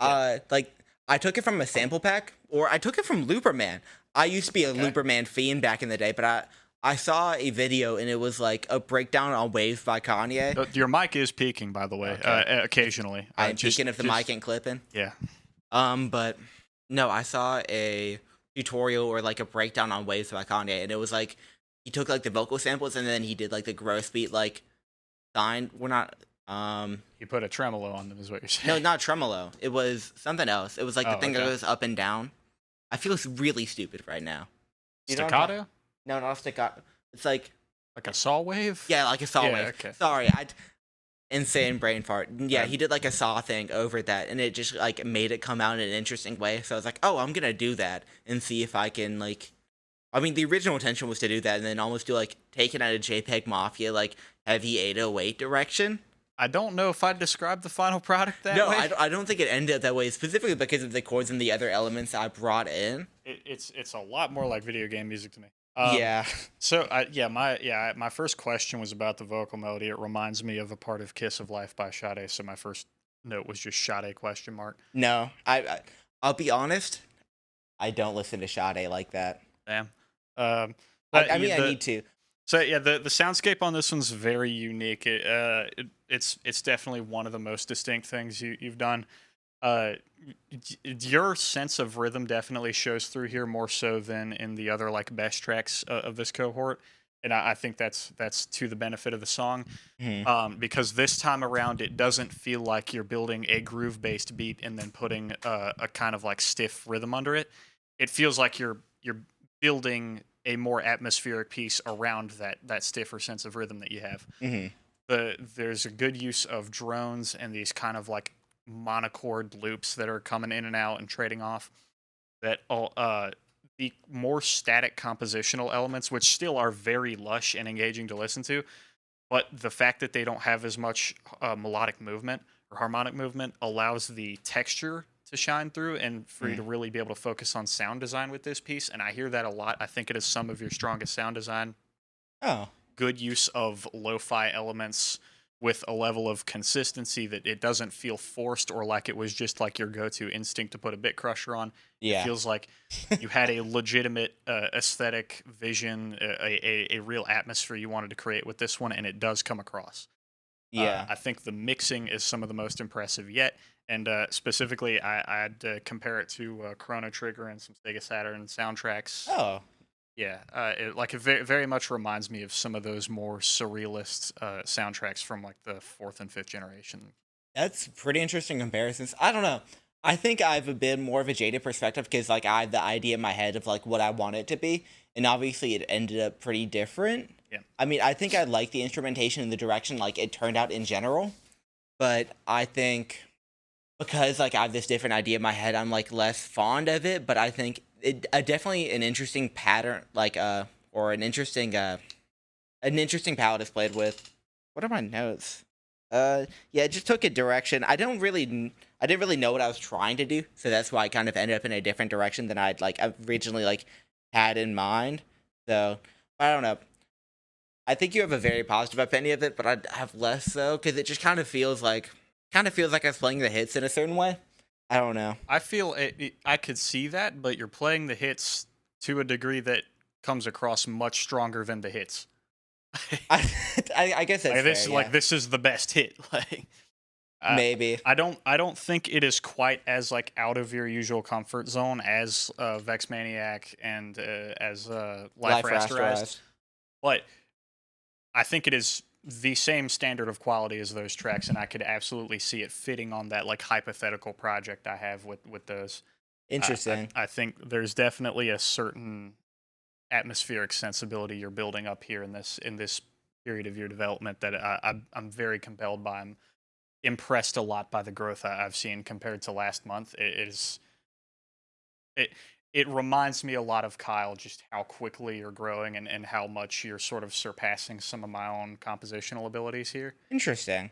like I took it from a sample pack, or I took it from Looperman. I used to be a Looperman fiend back in the day, but I saw a video and it was like a breakdown on Waves by Kanye. Your mic is peaking, by the way, occasionally. I'm peaking if the mic ain't clipping. Yeah. But no, I saw a tutorial or like a breakdown on Waves by Kanye, and it was like he took like the vocal samples and then he did like the gross beat like sign. We're not. You put a tremolo on them, is what you're saying. No, not tremolo. It was something else. It was like the thing that goes up and down. I feel really stupid right now. Staccato? No, not staccato. It's like a saw wave? Yeah, like a saw wave. Okay. Sorry, insane brain fart. Yeah, he did like a saw thing over that, and it just like made it come out in an interesting way. So I was like, oh, I'm gonna do that and see if I can like. I mean, the original intention was to do that and then almost do like take it out of JPEG Mafia, like heavy 808 direction. I don't know if I'd describe the final product that way. No, I don't think it ended up that way, specifically because of the chords and the other elements I brought in. It's a lot more like video game music to me. Yeah. So my first question was about the vocal melody. It reminds me of a part of "Kiss of Life" by Sade. So my first note was just Sade ? No, I'll be honest. I don't listen to Sade like that. Damn. I need to. So yeah, the soundscape on this one's very unique. It's definitely one of the most distinct things you've done. Your sense of rhythm definitely shows through here more so than in the other like best tracks of this cohort, and I think that's to the benefit of the song, because this time around it doesn't feel like you're building a groove based beat and then putting a kind of like stiff rhythm under it. It feels like you're building a more atmospheric piece around that stiffer sense of rhythm that you have. There's a good use of drones and these kind of like monochord loops that are coming in and out and trading off that all the more static compositional elements, which still are very lush and engaging to listen to, but the fact that they don't have as much melodic movement or harmonic movement allows the texture to shine through and for you to really be able to focus on sound design with this piece. And I hear that a lot. I think it is some of your strongest sound design. Oh, Good use of lo-fi elements with a level of consistency that it doesn't feel forced or like it was just like your go-to instinct to put a bit crusher on. It yeah, feels like you had a legitimate aesthetic vision, a real atmosphere you wanted to create with this one, and it does come across. yeah. I think the mixing is some of the most impressive yet, and specifically, I'd compare it to Chrono Trigger and some Sega Saturn soundtracks. Oh, Yeah, it very, very much reminds me of some of those more surrealist soundtracks from like the fourth and fifth generation. that's pretty interesting comparisons. I don't know. I think I have a bit more of a jaded perspective because like I have the idea in my head of like what I want it to be, and obviously it ended up pretty different. Yeah. I mean, I think I like the instrumentation and the direction like it turned out in general, but I think because like I have this different idea in my head, I'm like less fond of it. But I think it definitely an interesting pattern, like or an interesting palette is played with. What are my notes? Yeah, it just took a direction. I didn't really know what I was trying to do, so that's why I kind of ended up in a different direction than I'd like originally like had in mind. So I don't know. I think you have a very positive opinion of it, but I have less so because it just kind of feels like I was playing the hits in a certain way. I don't know. I feel I could see that, but you're playing the hits to a degree that comes across much stronger than the hits. I I guess that's Like this, fair, like yeah. this is the best hit. Like Maybe. I don't think it is quite as like out of your usual comfort zone as Vex Maniac and as Life Life Rasterized, Rasterized. but I think it is the same standard of quality as those tracks, and I could absolutely see it fitting on that like hypothetical project I have with those. Interesting. I think there's definitely a certain atmospheric sensibility you're building up here in this period of your development that I'm very compelled by. I'm impressed a lot by the growth I've seen compared to last month. It it reminds me a lot of Kyle, just how quickly you're growing and how much you're sort of surpassing some of my own compositional abilities here. Interesting.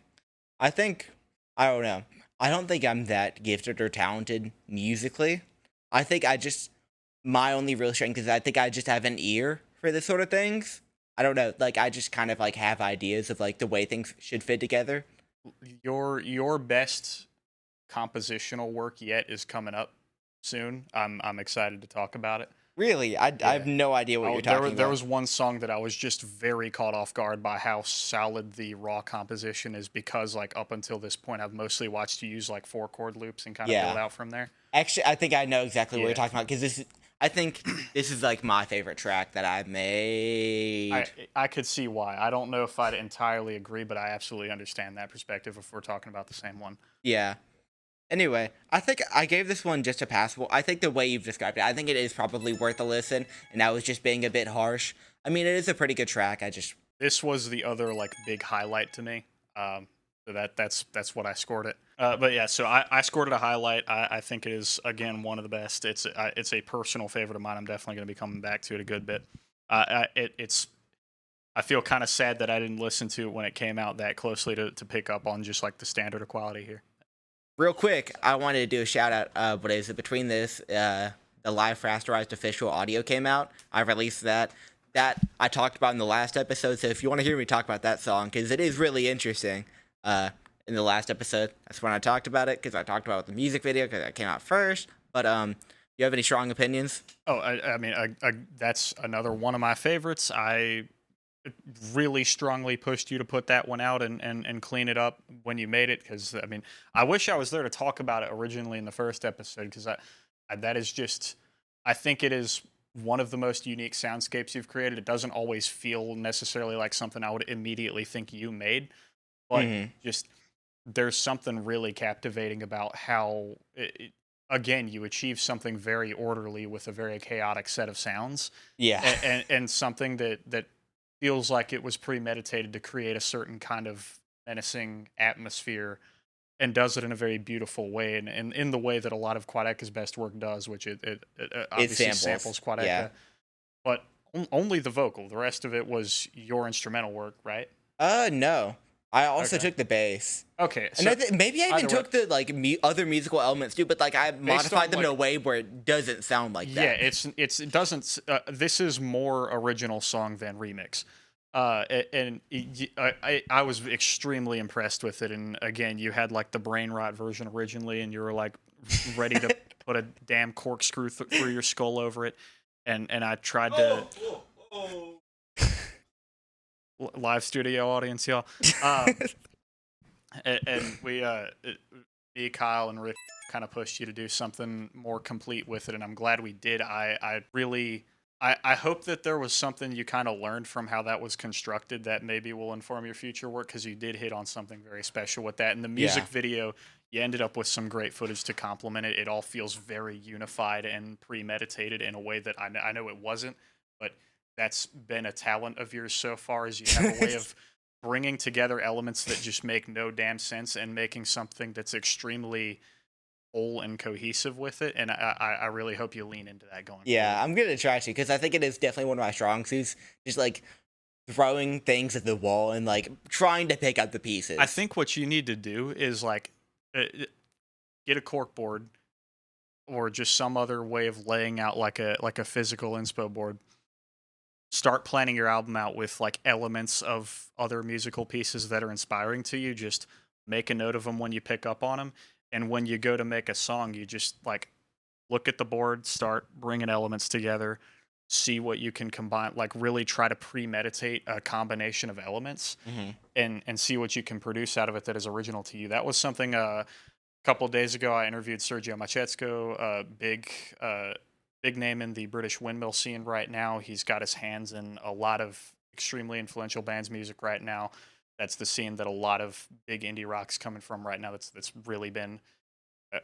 I think I don't know. I don't think I'm that gifted or talented musically. I think I just my only real strength is I think I just have an ear for this sort of things. I don't know. Like I just kind of like have ideas of like the way things should fit together. Your best compositional work yet is coming up soon. I'm excited to talk about it. Really, I have Yeah. no idea what you're There talking there about. was one song that I was just very caught off guard by how solid the raw composition is because like up until this point I've mostly watched you use like four chord loops and kind of build Yeah. out from there. Actually, I think I know exactly what you're Yeah. talking about because I think this is like my favorite track that I've made. I could see why. I don't know if I'd entirely agree, but I absolutely understand that perspective if we're talking about the same one. Yeah. Anyway, I think I gave this one just a passable. I think the way you've described it, I think it is probably worth a listen, and I was just being a bit harsh. I mean, it is a pretty good track. I just This was the other like big highlight to me. So that's what I scored it. But yeah, so I scored it a highlight. I think it is again one of the best. It's a personal favorite of mine. I'm definitely going to be coming back to it a good bit. It's I feel kind of sad that I didn't listen to it when it came out that closely to pick up on just like the standard of quality here. real quick, I wanted to do a shout out. What is it between this? The live rasterized official audio came out. I released that. That I talked about in the last episode. So if you want to hear me talk about that song, because it is really interesting. In the last episode, that's when I talked about it because I talked about the music video because it came out first. But you have any strong opinions? Oh, I mean, that's another one of my favorites. I really strongly pushed you to put that one out and clean it up when you made it because I mean, I wish I was there to talk about it originally in the first episode because that is just I think it is one of the most unique soundscapes you've created. It doesn't always feel necessarily like something I would immediately think you made, but just there's something really captivating about how again you achieve something very orderly with a very chaotic set of sounds Yeah. and something that feels like it was premeditated to create a certain kind of menacing atmosphere and does it in a very beautiful way, and in the way that a lot of Quadeca's best work does, which it It obviously samples Quadeca, Yeah. but only the vocal. The rest of it was your instrumental work, right? No. I also Okay. took the bass. Okay, And so maybe I even either way- took the like other musical elements too, but like I modified them in a way where it doesn't sound like yeah, that. it doesn't. This is more original song than remix. I was extremely impressed with it. And again, you had like the brain rot version originally, and you were like ready to put a damn corkscrew through your skull over it. And I tried to live studio audience, y'all. And we me, Kyle, and Rick kind of pushed you to do something more complete with it, and I'm glad we did. I really I hope that there was something you kind of learned from how that was constructed that maybe will inform your future work, because you did hit on something very special with that. And the music Yeah. video, you ended up with some great footage to complement it. It all feels very unified and premeditated in a way that I know it wasn't, but that's been a talent of yours so far, is you have a way of bringing together elements that just make no damn sense and making something that's extremely whole and cohesive with it. And I really hope you lean into that going Yeah, forward. I'm gonna try to, because I think it is definitely one of my strong suits. Just like throwing things at the wall and like trying to pick up the pieces. I think what you need to do is like get a cork board or just some other way of laying out like a physical inspo board. Start planning your album out with like elements of other musical pieces that are inspiring to you. Just make a note of them when you pick up on them, and when you go to make a song, you just like look at the board, start bringing elements together, see what you can combine, like really try to premeditate a combination of elements, and see what you can produce out of it that is original to you. That was something a couple of days ago I interviewed Sergio Machetsko, big name in the British windmill scene right now. He's got his hands in a lot of extremely influential bands' music right now. That's the scene that a lot of big indie rock's coming from right now. That's really been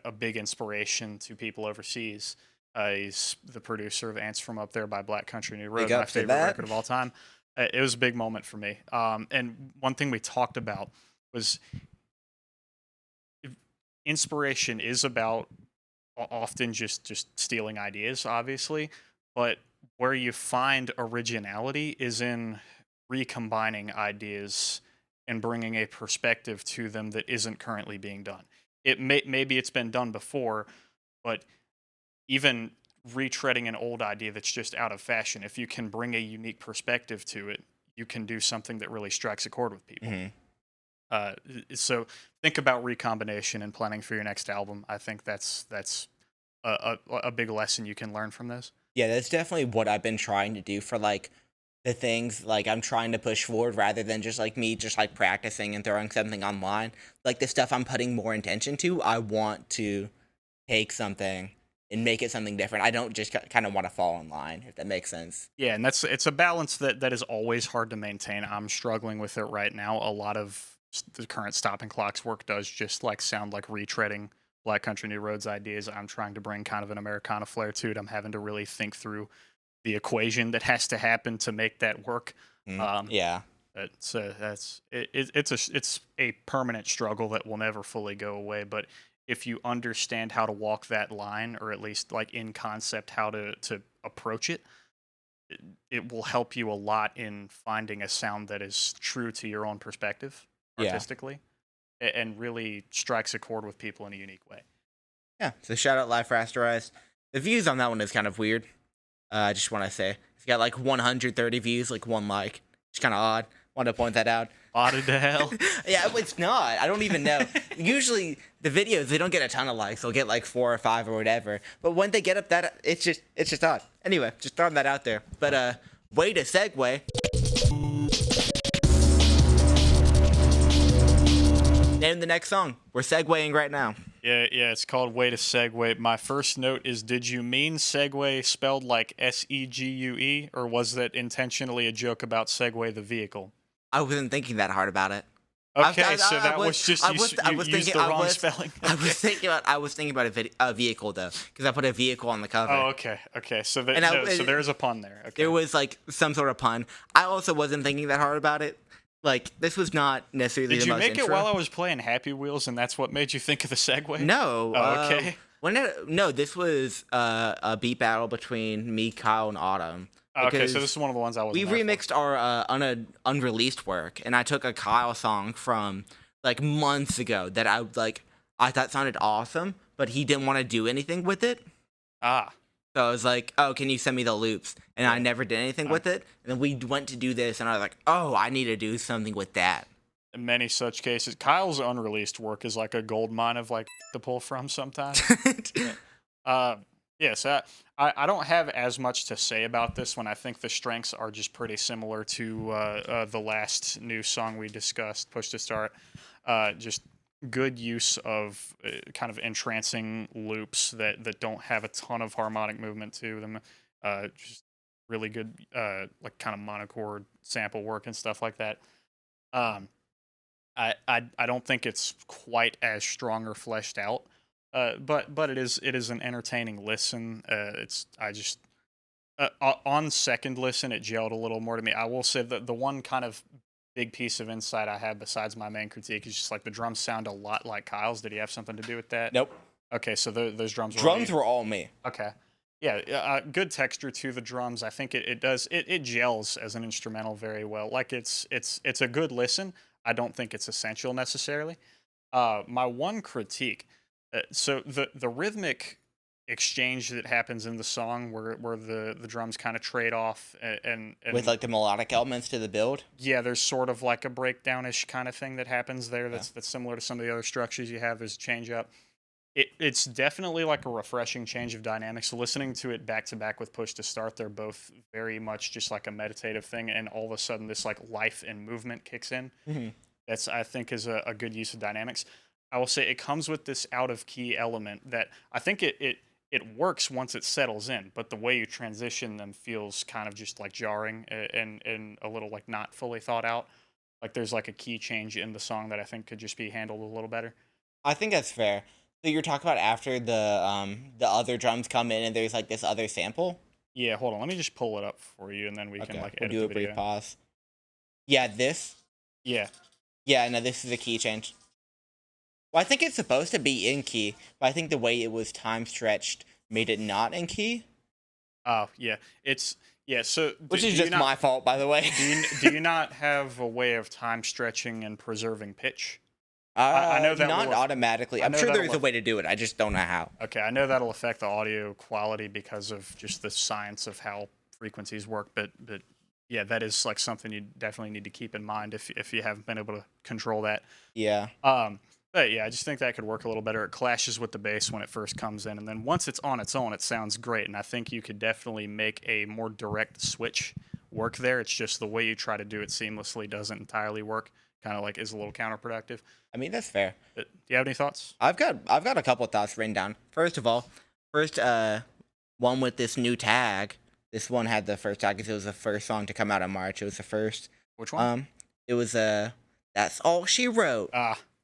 a big inspiration to people overseas. He's the producer of "Ants from Up There" by Black Country New Road, Big my ups to favorite that. record of all time. It was a big moment for me. And one thing we talked about was inspiration is about often just stealing ideas, obviously, but where you find originality is in recombining ideas and bringing a perspective to them that isn't currently being done. Maybe it's been done before, but even retreading an old idea that's just out of fashion, if you can bring a unique perspective to it, you can do something that really strikes a chord with people. So think about recombination and planning for your next album. I think that's a big lesson you can learn from this. Yeah, that's definitely what I've been trying to do for like the things like I'm trying to push forward, rather than just like me just like practicing and throwing something online. Like the stuff I'm putting more intention to, I want to take something and make it something different. I don't just kind of want to fall in line, if that makes sense. Yeah, and it's a balance that is always hard to maintain. I'm struggling with it right now. A lot of the current Stopping Clocks work does just like sound like retreading Black Country New Roads ideas. I'm trying to bring kind of an Americana flair to it. I'm having to really think through the equation that has to happen to make that work. Yeah. It's a permanent struggle that will never fully go away. But if you understand how to walk that line, or at least like in concept how to approach it, it will help you a lot in finding a sound that is true to your own perspective artistically, and really strikes a chord with people in a unique way. Yeah. So shout out Live Rasterized. The views on that one is kind of weird. I just want to say it's got like 130 views, like one like. It's kind of odd. Want to point that out. Odded to hell. Yeah, it's not. I don't even know. Usually the videos, they don't get a ton of likes. They'll get like 4 or 5 or whatever. But when they get up that, it's just odd. Anyway, just throwing that out there. But way to segue. Name the next song. We're segueing right now. Yeah, it's called Way to Segue. My first note is, did you mean segue spelled like SEGUE, or was that intentionally a joke about Segway the vehicle? I wasn't thinking that hard about it. Okay, so that was just you used the wrong spelling. I was thinking about a vehicle though, because I put a vehicle on the cover. Oh, okay. So so there's a pun there. Okay. There was like some sort of pun. I also wasn't thinking that hard about it. Like, this was not necessarily Did the you most make intro. it while I was playing Happy Wheels, and that's what made you think of the segue? No. Oh, okay. No, this was a beat battle between me, Kyle, and Autumn. Okay, so this is one of the ones I wasn't We there for. remixed our unreleased work, and I took a Kyle song from like months ago that I thought sounded awesome, but he didn't want to do anything with it. Ah. So I was like, "Oh, can you send me the loops?" And I Yeah. never did anything with it. And then we went to do this, and I was like, "Oh, I need to do something with that." In many such cases, Kyle's unreleased work is like a gold mine of like to pull from sometimes. Yes, I don't have as much to say about this one. I think the strengths are just pretty similar to the last new song we discussed, Push to Start. Just good use of kind of entrancing loops that don't have a ton of harmonic movement to them. Just really good like kind of monochord sample work and stuff like that. I don't think it's quite as strong or fleshed out, but it is an entertaining listen. On second listen it gelled a little more to me. I will say that the one kind of big piece of insight I have besides my main critique is just like the drums sound a lot like Kyle's. Did he have something to do with that? Nope. Okay, so those drums were all me. Okay. Yeah, good texture to the drums. I think it gels as an instrumental very well. Like it's a good listen. I don't think it's essential necessarily. My one critique, so the rhythmic exchange that happens in the song where the drums kind of trade off and With like the melodic elements to the build. yeah, there's sort of like a breakdownish kind of thing that happens there that's similar to some of the other structures you have. There's a change up. It's definitely like a refreshing change of dynamics. Listening to it back to back with Push to Start, they're both very much just like a meditative thing, and all of a sudden this like life and movement kicks in. Mm-hmm. That's I think is a good use of dynamics. I will say it comes with this out of key element that I think it works once it settles in, but the way you transition them feels kind of just like jarring and a little like not fully thought out. Like there's like a key change in the song that I think could just be handled a little better. I think that's fair. So you're talking about after the other drums come in and there's like this other sample? Yeah, hold on. Let me just pull it up for you, and then we can like we'll edit do the a brief video. pause. Yeah, this. Yeah. Yeah, no, this is a key change. Well, I think it's supposed to be in key, but I think the way it was time stretched made it not in key. Oh, yeah. It's yeah. So Which is just my fault, by the way. do you not have a way of time stretching and preserving pitch? I know that not automatically. I'm sure there's a way to do it. I just don't know how. Okay, I know that'll affect the audio quality because of just the science of how frequencies work, but yeah, that is like something you definitely need to keep in mind if you haven't been able to control that. Yeah. But yeah, I just think that could work a little better. It clashes with the bass when it first comes in, and then once it's on its own, it sounds great. And I think you could definitely make a more direct switch work there. It's just the way you try to do it seamlessly doesn't entirely work. Kind of like is a little counterproductive. I mean, that's fair. But do you have any thoughts? I've got a couple of thoughts written down. First of all, one with this new tag. This one had the first tag because it was the first song to come out in March. It was the first. Which one? It was That's All She Wrote.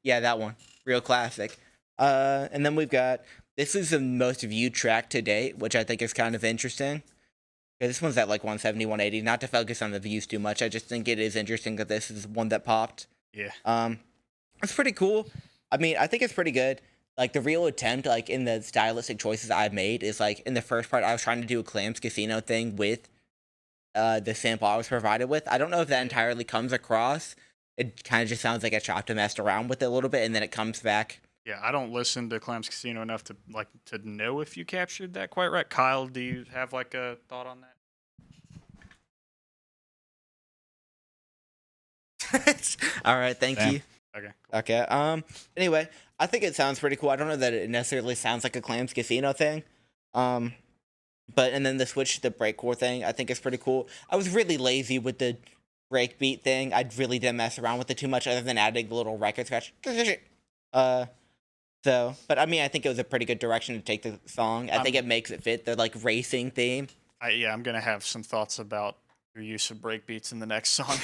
Yeah, that one. Real classic. And then we've got, this is the most viewed track to date, which I think is kind of interesting. This one's at like 170, 180. Not to focus on the views too much. I just think it is interesting that this is one that popped. Yeah. It's pretty cool. I mean, I think it's pretty good. Like, the real attempt, like, in the stylistic choices I've made is, like, in the first part, I was trying to do a Clams Casino thing with the sample I was provided with. I don't know if that entirely comes across. It kind of just sounds like I chopped and messed around with it a little bit, and then it comes back. Yeah, I don't listen to Clams Casino enough to know if you captured that quite right. Kyle, do you have like a thought on that? All right, thank you. Okay. Cool. Okay. Anyway, I think it sounds pretty cool. I don't know that it necessarily sounds like a Clams Casino thing. But and then the switch to the breakcore thing, I think is pretty cool. I was really lazy with the breakbeat thing. I really didn't mess around with it too much, other than adding a little record scratch. But I mean, I think it was a pretty good direction to take the song. I think it makes it fit the like racing theme. I'm gonna have some thoughts about your use of breakbeats in the next song.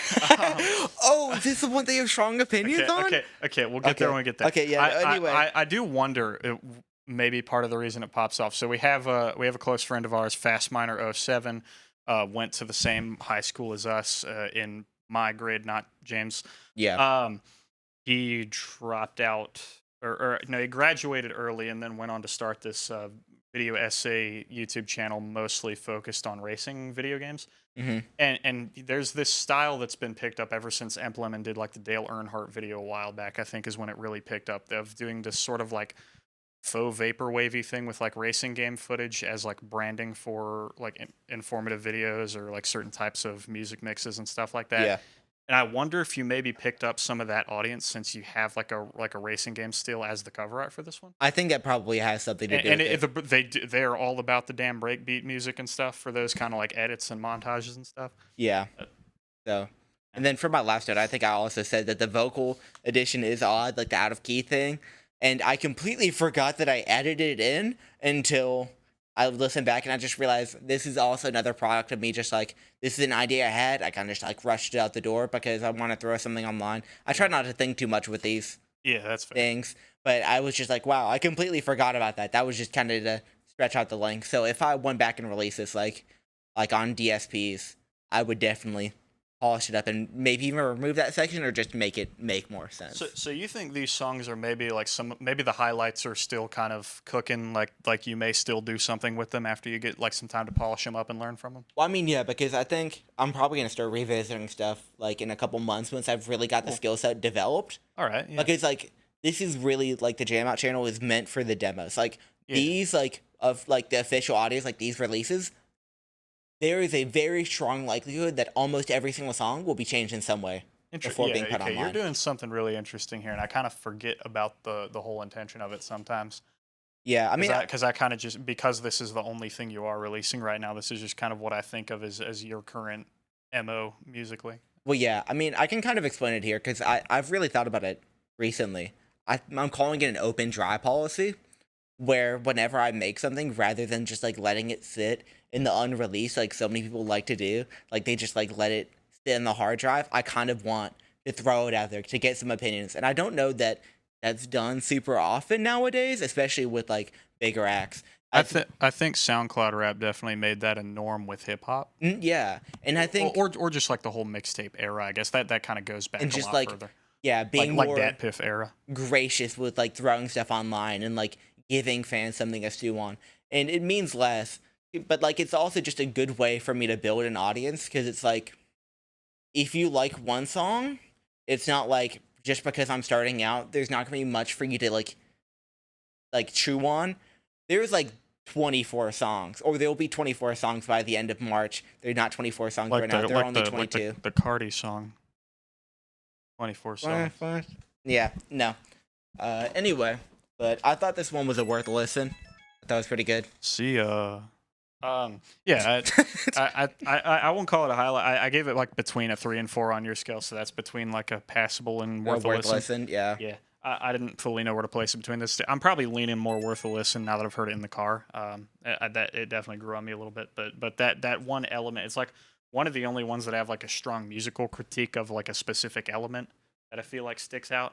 Oh, is this the one that you have strong opinions on? Okay, we'll get there when we get there. Okay, yeah. Anyway, I do wonder. Maybe part of the reason it pops off. So we have a close friend of ours, Fast Miner 07, went to the same high school as us in my grade, not James. Yeah. He dropped out, or no, he graduated early and then went on to start this video essay YouTube channel mostly focused on racing video games. Hmm. And there's this style that's been picked up ever since Emblem and did like the Dale Earnhardt video a while back, I think is when it really picked up, of doing this sort of like faux vaporwavy thing with like racing game footage as like branding for like informative videos or like certain types of music mixes and stuff like that. Yeah. And I wonder if you maybe picked up some of that audience since you have like a racing game still as the cover art for this one. I think that probably has something to do And with it. they're all about the damn breakbeat music and stuff for those kind of like edits and montages and stuff. Yeah. So, and then for my last note, I think I also said that the vocal addition is odd, like the out of key thing. And I completely forgot that I added it in until I listened back and I just realized this is also another product of me just like, this is an idea I had. I kind of just like rushed it out the door because I want to throw something online. I try not to think too much with these that's fair. things, but I was just like, wow, I completely forgot about that. That was just kind of to stretch out the length. So if I went back and released this like on DSPs, I would definitely polish it up and maybe even remove that section or just make it make more sense. So you think these songs are maybe like maybe the highlights are still kind of cooking, like you may still do something with them after you get like some time to polish them up and learn from them? Well, I mean, yeah, because I think I'm probably going to start revisiting stuff like in a couple months once I've really got the skill set developed. All right. Yeah. Like it's like this is really like the jamOUT channel is meant for the demos. Like these like of like the official audios, like these releases, there is a very strong likelihood that almost every single song will be changed in some way before being put online. You're doing something really interesting here, and I kind of forget about the whole intention of it sometimes. Yeah, I mean, because I kind of just, because this is the only thing you are releasing right now, this is just kind of what I think of as your current MO musically. Well, yeah, I mean, I can kind of explain it here because I've really thought about it recently. I'm calling it an open dry policy, where whenever I make something, rather than just like letting it sit in the unreleased, like so many people like to do, like they just like let it sit in the hard drive, I kind of want to throw it out there to get some opinions. And I don't know that that's done super often nowadays, especially with like bigger acts. I think SoundCloud rap definitely made that a norm with hip hop. Yeah, and I think or just like the whole mixtape era. I guess that kind of goes back and a just lot like further. Yeah, being like more Dat Piff era, gracious with like throwing stuff online and like giving fans something to stew on. And it means less, but like it's also just a good way for me to build an audience because it's like if you like one song, it's not like just because I'm starting out, there's not gonna be much for you to like chew on. There's like 24 songs, or there will be 24 songs by the end of March. They're not 24 songs right now. They're only 22. Like the Cardi song. 24 songs. Yeah, no. Anyway, but I thought this one was a worth a listen. I thought it was pretty good. See, yeah, I won't call it a highlight. I gave it like between a 3 and 4 on your scale, so that's between like a passable and worth a listen. Yeah. Yeah. I didn't fully know where to place it between this. I'm probably leaning more worth a listen now that I've heard it in the car. That it definitely grew on me a little bit, but that one element, it's like one of the only ones that have like a strong musical critique of like a specific element that I feel like sticks out.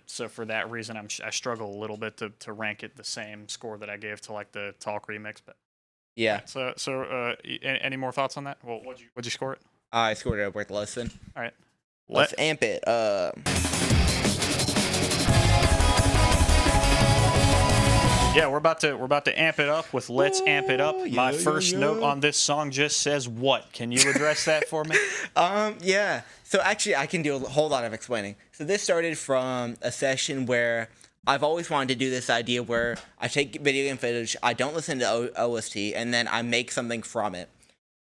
So for that reason, I struggle a little bit to rank it the same score that I gave to like the Talk remix. But yeah. So any more thoughts on that? Well, what'd you score it? I scored it a worth a listen. All right, let's amp it. Yeah, we're about to amp it up with Let's Amp It Up. My first note on this song just says what? Can you address that for me? Yeah. So actually, I can do a whole lot of explaining. So this started from a session where I've always wanted to do this idea where I take video game footage, I don't listen to OST, and then I make something from it.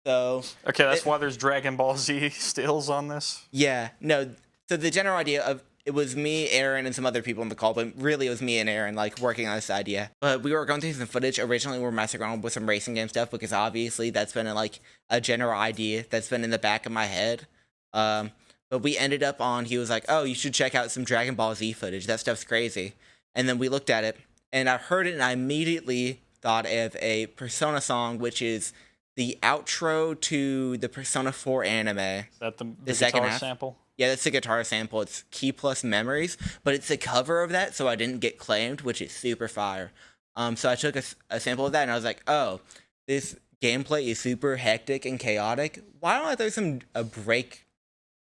So okay, that's why there's Dragon Ball Z stills on this? Yeah. No. So the general idea of it was me, Aaron, and some other people in the call, but really it was me and Aaron, like, working on this idea. But we were going through some footage. Originally, we were messing around with some racing game stuff, because obviously that's been, a general idea that's been in the back of my head. But we ended up on, he was like, oh, you should check out some Dragon Ball Z footage. That stuff's crazy. And then we looked at it, and I heard it, and I immediately thought of a Persona song, which is the outro to the Persona 4 anime. Is that the second guitar half sample? Yeah, that's the guitar sample. It's Key Plus Memories, but it's a cover of that, so I didn't get claimed, which is super fire. So I took a sample of that, and I was like, oh, this gameplay is super hectic and chaotic. Why don't I throw a break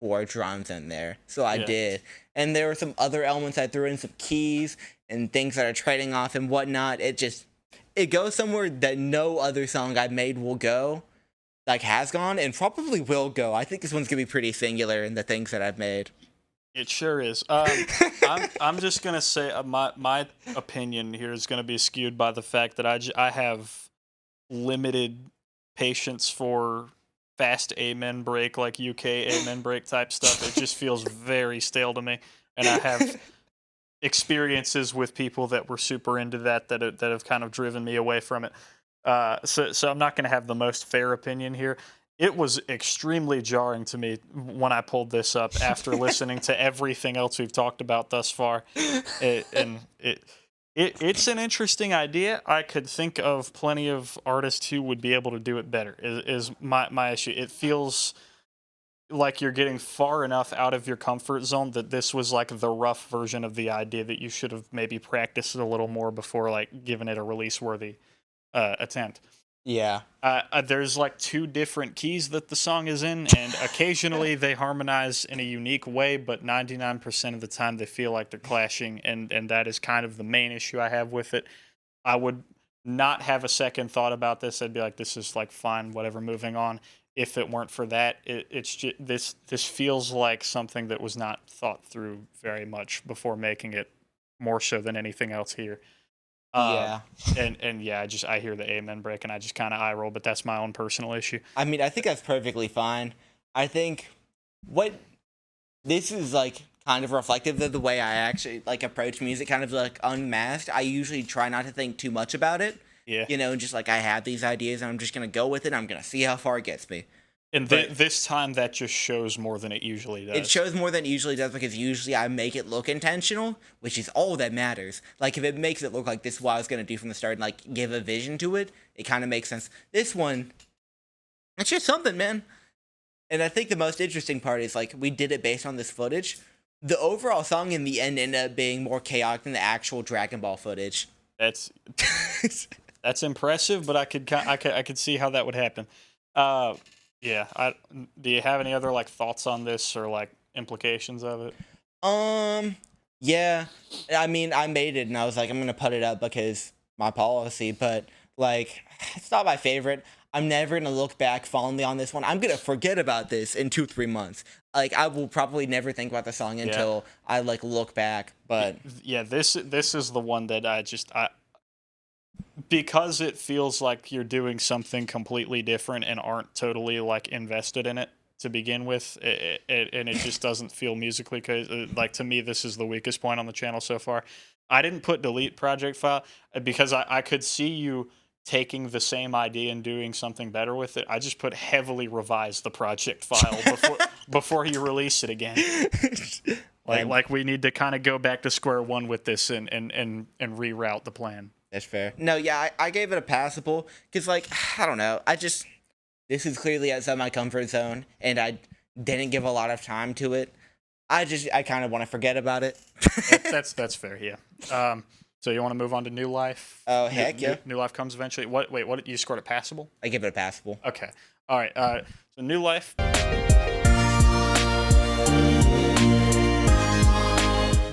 for drums in there. So I Yeah. did. And there were some other elements I threw in, some keys and things that are trading off and whatnot. It goes somewhere that no other song I've made will go, like has gone, and probably will go. I think this one's gonna be pretty singular in the things that I've made. It sure is. I'm just gonna say my opinion here is gonna be skewed by the fact that I have limited patience for fast amen break, like UK amen break type stuff. It just feels very stale to me, and I have experiences with people that were super into that have kind of driven me away from it. So I'm not going to have the most fair opinion here. It was extremely jarring to me when I pulled this up after listening to everything else we've talked about thus far. It's an interesting idea. I could think of plenty of artists who would be able to do it better. Is my issue. It feels like you're getting far enough out of your comfort zone that this was like the rough version of the idea that you should have maybe practiced it a little more before like giving it a release worthy attempt. Yeah. There's like 2 different keys that the song is in, and occasionally they harmonize in a unique way, but 99% of the time they feel like they're clashing, and that is kind of the main issue I have with it. I would not have a second thought about this. I'd be like, this is like fine, whatever, moving on. If it weren't for that, it's just this feels like something that was not thought through very much before making it, more so than anything else here. Yeah. And yeah, I hear the amen break and I just kind of eye roll, but that's my own personal issue. I mean, I think that's perfectly fine. I think what this is like kind of reflective of the way I actually like approach music, kind of like unmasked. I usually try not to think too much about it. Yeah. You know, just like I have these ideas and I'm just gonna go with it. I'm gonna see how far it gets me. And this time that just shows more than it usually does. It shows more than it usually does because usually I make it look intentional, which is all that matters. Like, if it makes it look like this is what I was going to do from the start and, like, give a vision to it, it kind of makes sense. This one, it's just something, man. And I think the most interesting part is, like, we did it based on this footage. The overall song in the end ended up being more chaotic than the actual Dragon Ball footage. That's impressive, but I could see how that would happen. Yeah. Do you have any other like thoughts on this or like implications of it? Yeah. I mean, I made it and I was like, I'm gonna put it up because my policy, but like, it's not my favorite. I'm never gonna look back fondly on this one. I'm gonna forget about this in 2-3 months. Like, I will probably never think about the song until I like look back. But yeah, this is the one that I because it feels like you're doing something completely different and aren't totally like invested in it to begin with, and it just doesn't feel musically, like, to me this is the weakest point on the channel so far. I didn't put delete project file because I could see you taking the same idea and doing something better with it. I just put heavily revise the project file before you release it again. Like we need to kind of go back to square one with this and reroute the plan. That's fair. No, yeah, I gave it a passable because, like, I don't know. This is clearly outside my comfort zone, and I didn't give a lot of time to it. I kind of want to forget about it. That's fair, yeah. So you want to move on to New Life? Oh, heck yeah. New Life comes eventually. What, you scored a passable? I give it a passable. Okay. All right. So New Life.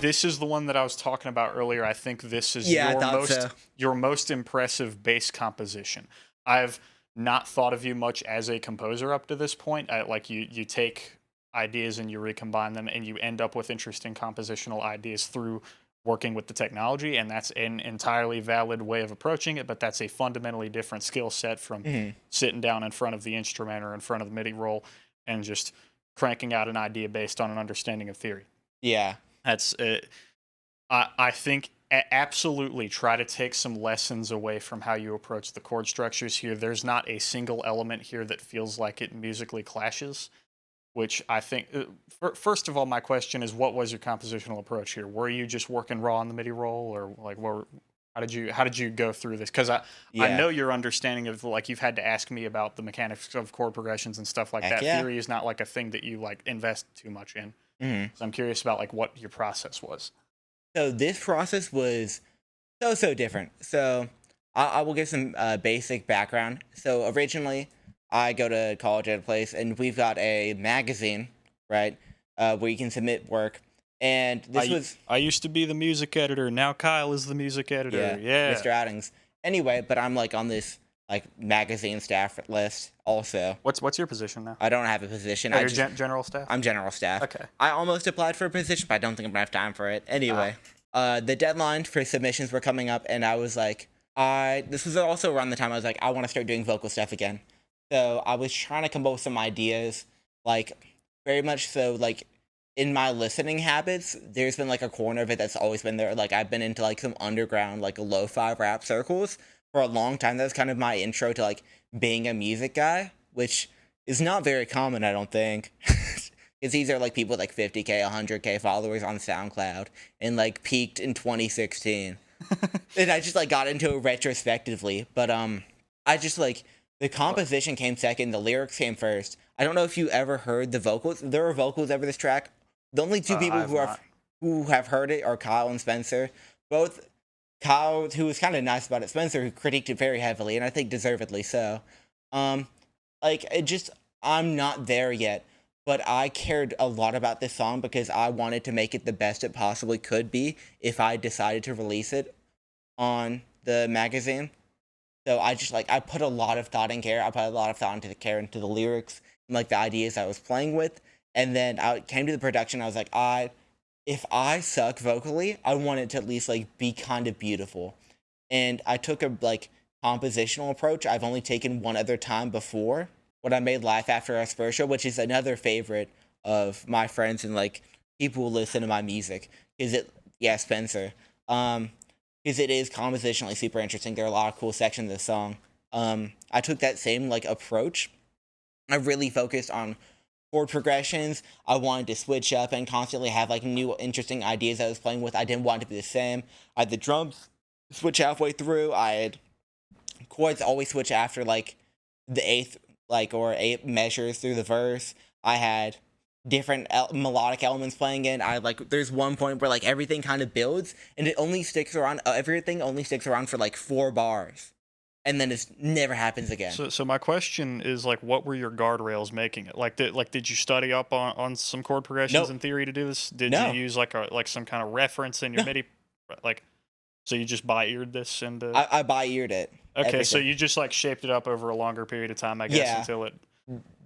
This is the one that I was talking about earlier. I think this is your most impressive bass composition. I've not thought of you much as a composer up to this point. You take ideas and you recombine them and you end up with interesting compositional ideas through working with the technology, and that's an entirely valid way of approaching it, but that's a fundamentally different skill set from sitting down in front of the instrument or in front of the MIDI roll and just cranking out an idea based on an understanding of theory. Yeah. That's I think absolutely try to take some lessons away from how you approach the chord structures here. There's not a single element here that feels like it musically clashes, which I think, first of all, my question is, what was your compositional approach here? Were you just working raw on the MIDI roll, or like how did you go through this? Because I know your understanding of, like, you've had to ask me about the mechanics of chord progressions and stuff like that. Yeah. Theory is not like a thing that you like invest too much in. So I'm curious about like what your process was. So this process was so different. So I will give some basic background. So originally, I go to college at a place, and we've got a magazine right? Where you can submit work. And I used to be the music editor. Now Kyle is the music editor. Yeah. Mr. Outings. Anyway, but I'm like on this like magazine staff list also. What's your position now? I don't have a position. You're general staff? I'm general staff. Okay. I almost applied for a position, but I don't think I'm gonna have time for it. Anyway, the deadline for submissions were coming up, and I was like, this was also around the time I was like, I want to start doing vocal stuff again. So I was trying to come up with some ideas, like very much so like in my listening habits, there's been like a corner of it that's always been there. Like I've been into like some underground like lo-fi rap circles for a long time. That's kind of my intro to like being a music guy, which is not very common, I don't think. Because these are like people with like 50K, 100K followers on SoundCloud and like peaked in 2016. And I just like got into it retrospectively. But I just like the composition came second, the lyrics came first. I don't know if you ever heard the vocals. There are vocals over this track. The only two people who have heard it are Kyle and Spencer. Both Kyle, who was kind of nice about it, Spencer, who critiqued it very heavily, and I think deservedly so. Like it just, I'm not there yet, but I cared a lot about this song because I wanted to make it the best it possibly could be if I decided to release it on the magazine. So I just like, I put a lot of thought and care. I put a lot of thought into the lyrics and like the ideas I was playing with. And then I came to the production. I was like, if I suck vocally, I want it to at least like be kind of beautiful. And I took a like compositional approach I've only taken one other time before when I made Life After Aspersia, which is another favorite of my friends and like people who listen to my music. Spencer. Because it is compositionally super interesting. There are a lot of cool sections of the song. I took that same like approach. I really focused on chord progressions. I wanted to switch up and constantly have like new interesting ideas I was playing with. I didn't want it to be the same. I had the drums switch halfway through. I had chords always switch after like the eighth eight measures through the verse. I had different melodic elements playing in. There's one point where like everything kind of builds and everything only sticks around for like 4 bars. And then it never happens again. So my question is like, what were your guardrails making it? Did you study up on some chord progressions in theory to do this? Did you use like some kind of reference in your MIDI? So you just by-eared this and I by-eared it. Okay, everything. So you just like shaped it up over a longer period of time, I guess, until it.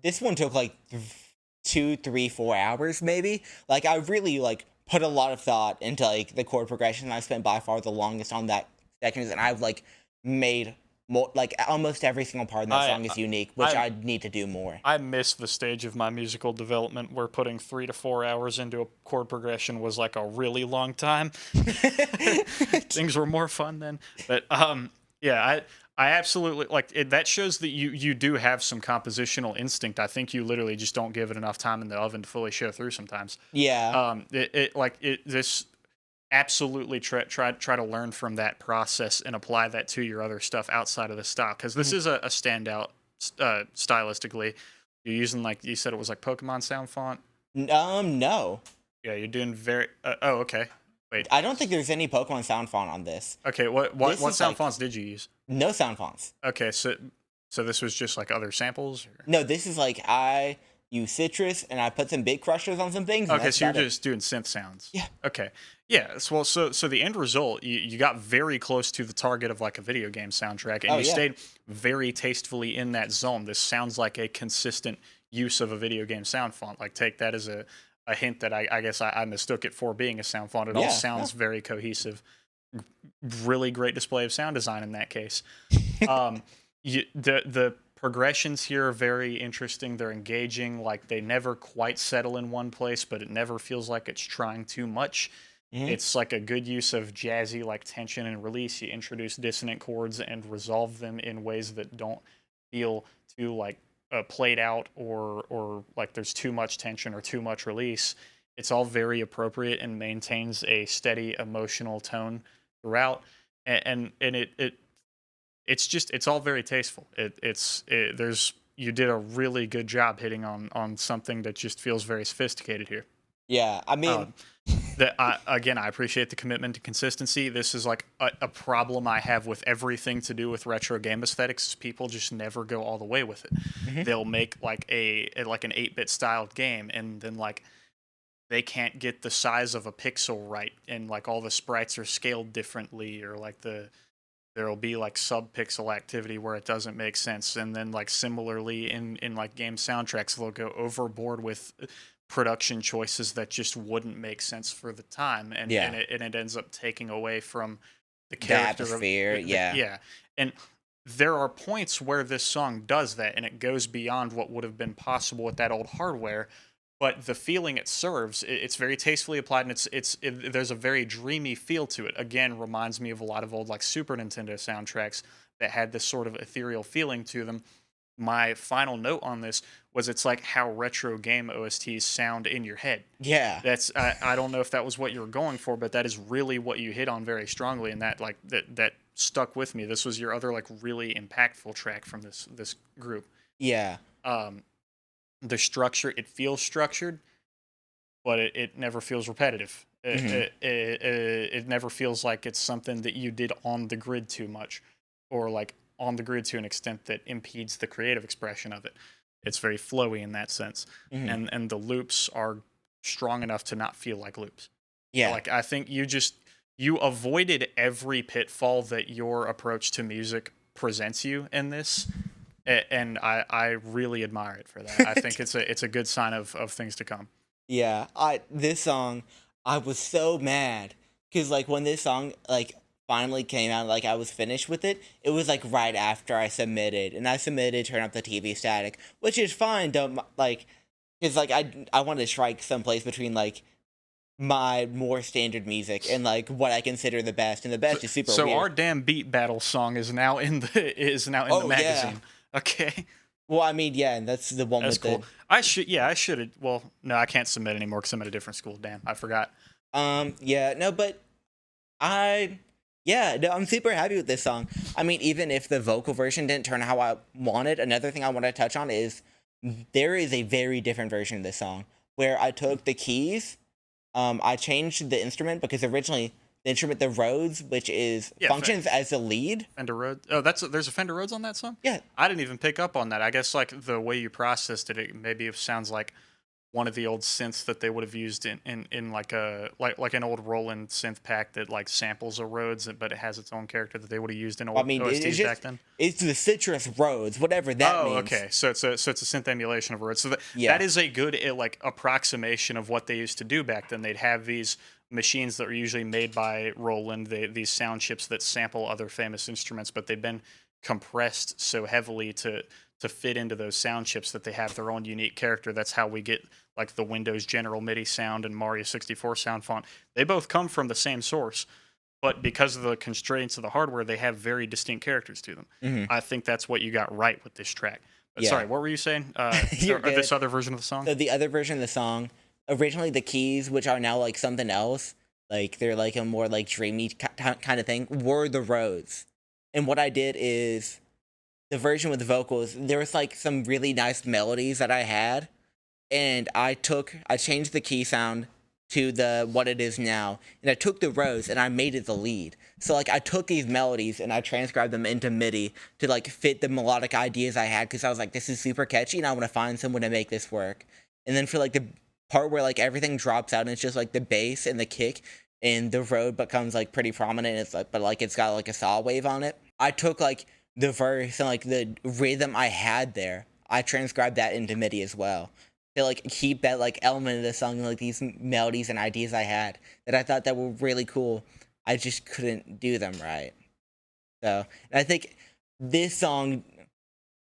This one took like 2, 3, 4 hours maybe. Like I really like put a lot of thought into like the chord progression. I spent by far the longest on that section, and I've like made more, like almost every single part in that song is unique, which I need to do more. I missed the stage of my musical development where putting 3 to 4 hours into a chord progression was like a really long time. Things were more fun then. But I absolutely like it. That shows that you do have some compositional instinct. I think you literally just don't give it enough time in the oven to fully show through sometimes. Yeah. This absolutely try to learn from that process and apply that to your other stuff outside of the style, because this is a standout stylistically. You're using, like you said, it was like Pokemon sound font. No. Yeah, you're doing very. Oh, okay. Wait. I don't think there's any Pokemon sound font on this. Okay, what sound fonts did you use? No sound fonts. Okay, so this was just like other samples? Or? No, this is like I use Citrus and I put some bit crushers on some things. Okay, so you're just doing synth sounds. Yeah. Okay. Yeah. So the end result, you got very close to the target of like a video game soundtrack, and you stayed very tastefully in that zone. This sounds like a consistent use of a video game sound font. Like take that as a hint that I guess I mistook it for being a sound font. It all sounds very cohesive. Really great display of sound design in that case. The progressions here are very interesting. They're engaging. Like they never quite settle in one place, but it never feels like it's trying too much. Mm-hmm. It's like a good use of jazzy like tension and release. You introduce dissonant chords and resolve them in ways that don't feel too like played out or like there's too much tension or too much release. It's all very appropriate and maintains a steady emotional tone throughout, and it's all very tasteful. You did a really good job hitting on something that just feels very sophisticated here. Yeah, I mean, Again, I appreciate the commitment to consistency. This is like a problem I have with everything to do with retro game aesthetics. People just never go all the way with it. Mhm. They'll make like an 8-bit styled game, and then like they can't get the size of a pixel right, and like all the sprites are scaled differently, or like there'll be like sub-pixel activity where it doesn't make sense. And then like similarly in like game soundtracks, they'll go overboard with production choices that just wouldn't make sense for the time, and Yeah. it ends up taking away from the The character of atmosphere, yeah. yeah. And there are points where this song does that, and it goes beyond what would have been possible with that old hardware. But the feeling it serves, it's very tastefully applied, and there's a very dreamy feel to it. Again, reminds me of a lot of old like Super Nintendo soundtracks that had this sort of ethereal feeling to them. My final note on this was it's like how retro game OSTs sound in your head. Yeah. That's I don't know if that was what you were going for, but that is really what you hit on very strongly, and that like that stuck with me. This was your other like really impactful track from this group. Yeah. The structure, it feels structured, but it never feels repetitive. It never feels like it's something that you did on the grid too much, or like on the grid to an extent that impedes the creative expression of it. It's very flowy in that sense, and the loops are strong enough to not feel like loops. Yeah. Like I think you avoided every pitfall that your approach to music presents you in this, and I really admire it for that. I think it's a good sign of things to come. Yeah, this song, I was so mad because like when this song like finally came out, like I was finished with it. It was like right after I submitted, and I submitted turn up the TV static, which is fine. Don't like, because like I want to strike someplace between like my more standard music and like what I consider the best, and the best is super So weird. our damn beat battle song is now in the Oh, yeah. magazine. Okay. Well, I mean, yeah, and that's the one That's with cool. I should have. Well, no, I can't submit anymore because I'm at a different school. Damn, I forgot. yeah, no, but yeah, no, I'm super happy with this song. I mean, even if the vocal version didn't turn out how I wanted, another thing I want to touch on is there is a very different version of this song where I took the keys, I changed the instrument because originally the instrument, the Rhodes, which is functions as the lead. Fender Rhodes. Oh, there's a Fender Rhodes on that song? Yeah. I didn't even pick up on that. I guess like the way you processed it, maybe it sounds like one of the old synths that they would have used in like an old Roland synth pack that like samples a Rhodes, but it has its own character that they would have used in old OSTs back then. It's the Citrus Rhodes, whatever that means. Oh, okay. So it's a synth emulation of a Rhodes. So that is a good like approximation of what they used to do back then. They'd have these machines that were usually made by Roland, these sound chips that sample other famous instruments, but they've been compressed so heavily to fit into those sound chips that they have their own unique character. That's how we get like the Windows General MIDI sound and Mario 64 sound font. They both come from the same source, but because of the constraints of the hardware, they have very distinct characters to them. I think that's what you got right with this track. But sorry, what were you saying? This other version of the song? So the other version of the song, originally the keys, which are now like something else, like they're like a more like dreamy kind of thing, were the Rhodes. And what I did is the version with the vocals, there was like some really nice melodies that I had, and I changed the key sound to the what it is now, and I took the Rhodes and I made it the lead. So like I took these melodies and I transcribed them into MIDI to like fit the melodic ideas I had, because I was like, this is super catchy and I want to find someone to make this work. And then for like the part where like everything drops out and it's just like the bass and the kick and the Rhode becomes like pretty prominent, it's like, but like it's got like a saw wave on it. I took like the verse and like the rhythm I had there, I transcribed that into MIDI as well to like keep that like element of the song and like these melodies and ideas I had that I thought that were really cool. I just couldn't do them right. So, and I think this song,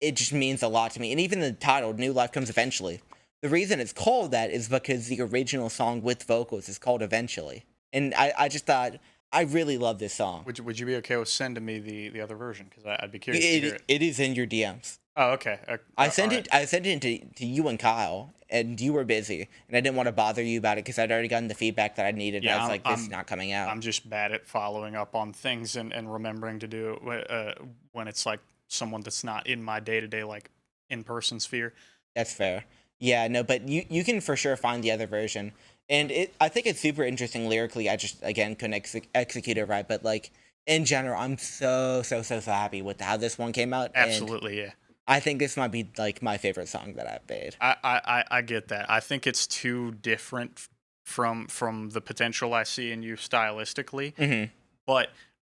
it just means a lot to me. And even the title, New Life Comes Eventually. The reason it's called that is because the original song with vocals is called Eventually. And I just thought, I really love this song. Would you be okay with sending me the other version? Because I'd be curious to hear it. It is in your DMs. Oh, okay. I sent it to you and Kyle, and you were busy, and I didn't want to bother you about it because I'd already gotten the feedback that I needed. Yeah, I was like, this is not coming out. I'm just bad at following up on things and remembering to do it when it's like someone that's not in my day-to-day like in-person sphere. That's fair. Yeah, no, but you can for sure find the other version. And I think it's super interesting lyrically. I just again couldn't execute it right, but like in general, I'm so happy with how this one came out. And Absolutely, yeah. I think this might be like my favorite song that I've made. I get that. I think it's too different from the potential I see in you stylistically, Mm-hmm. but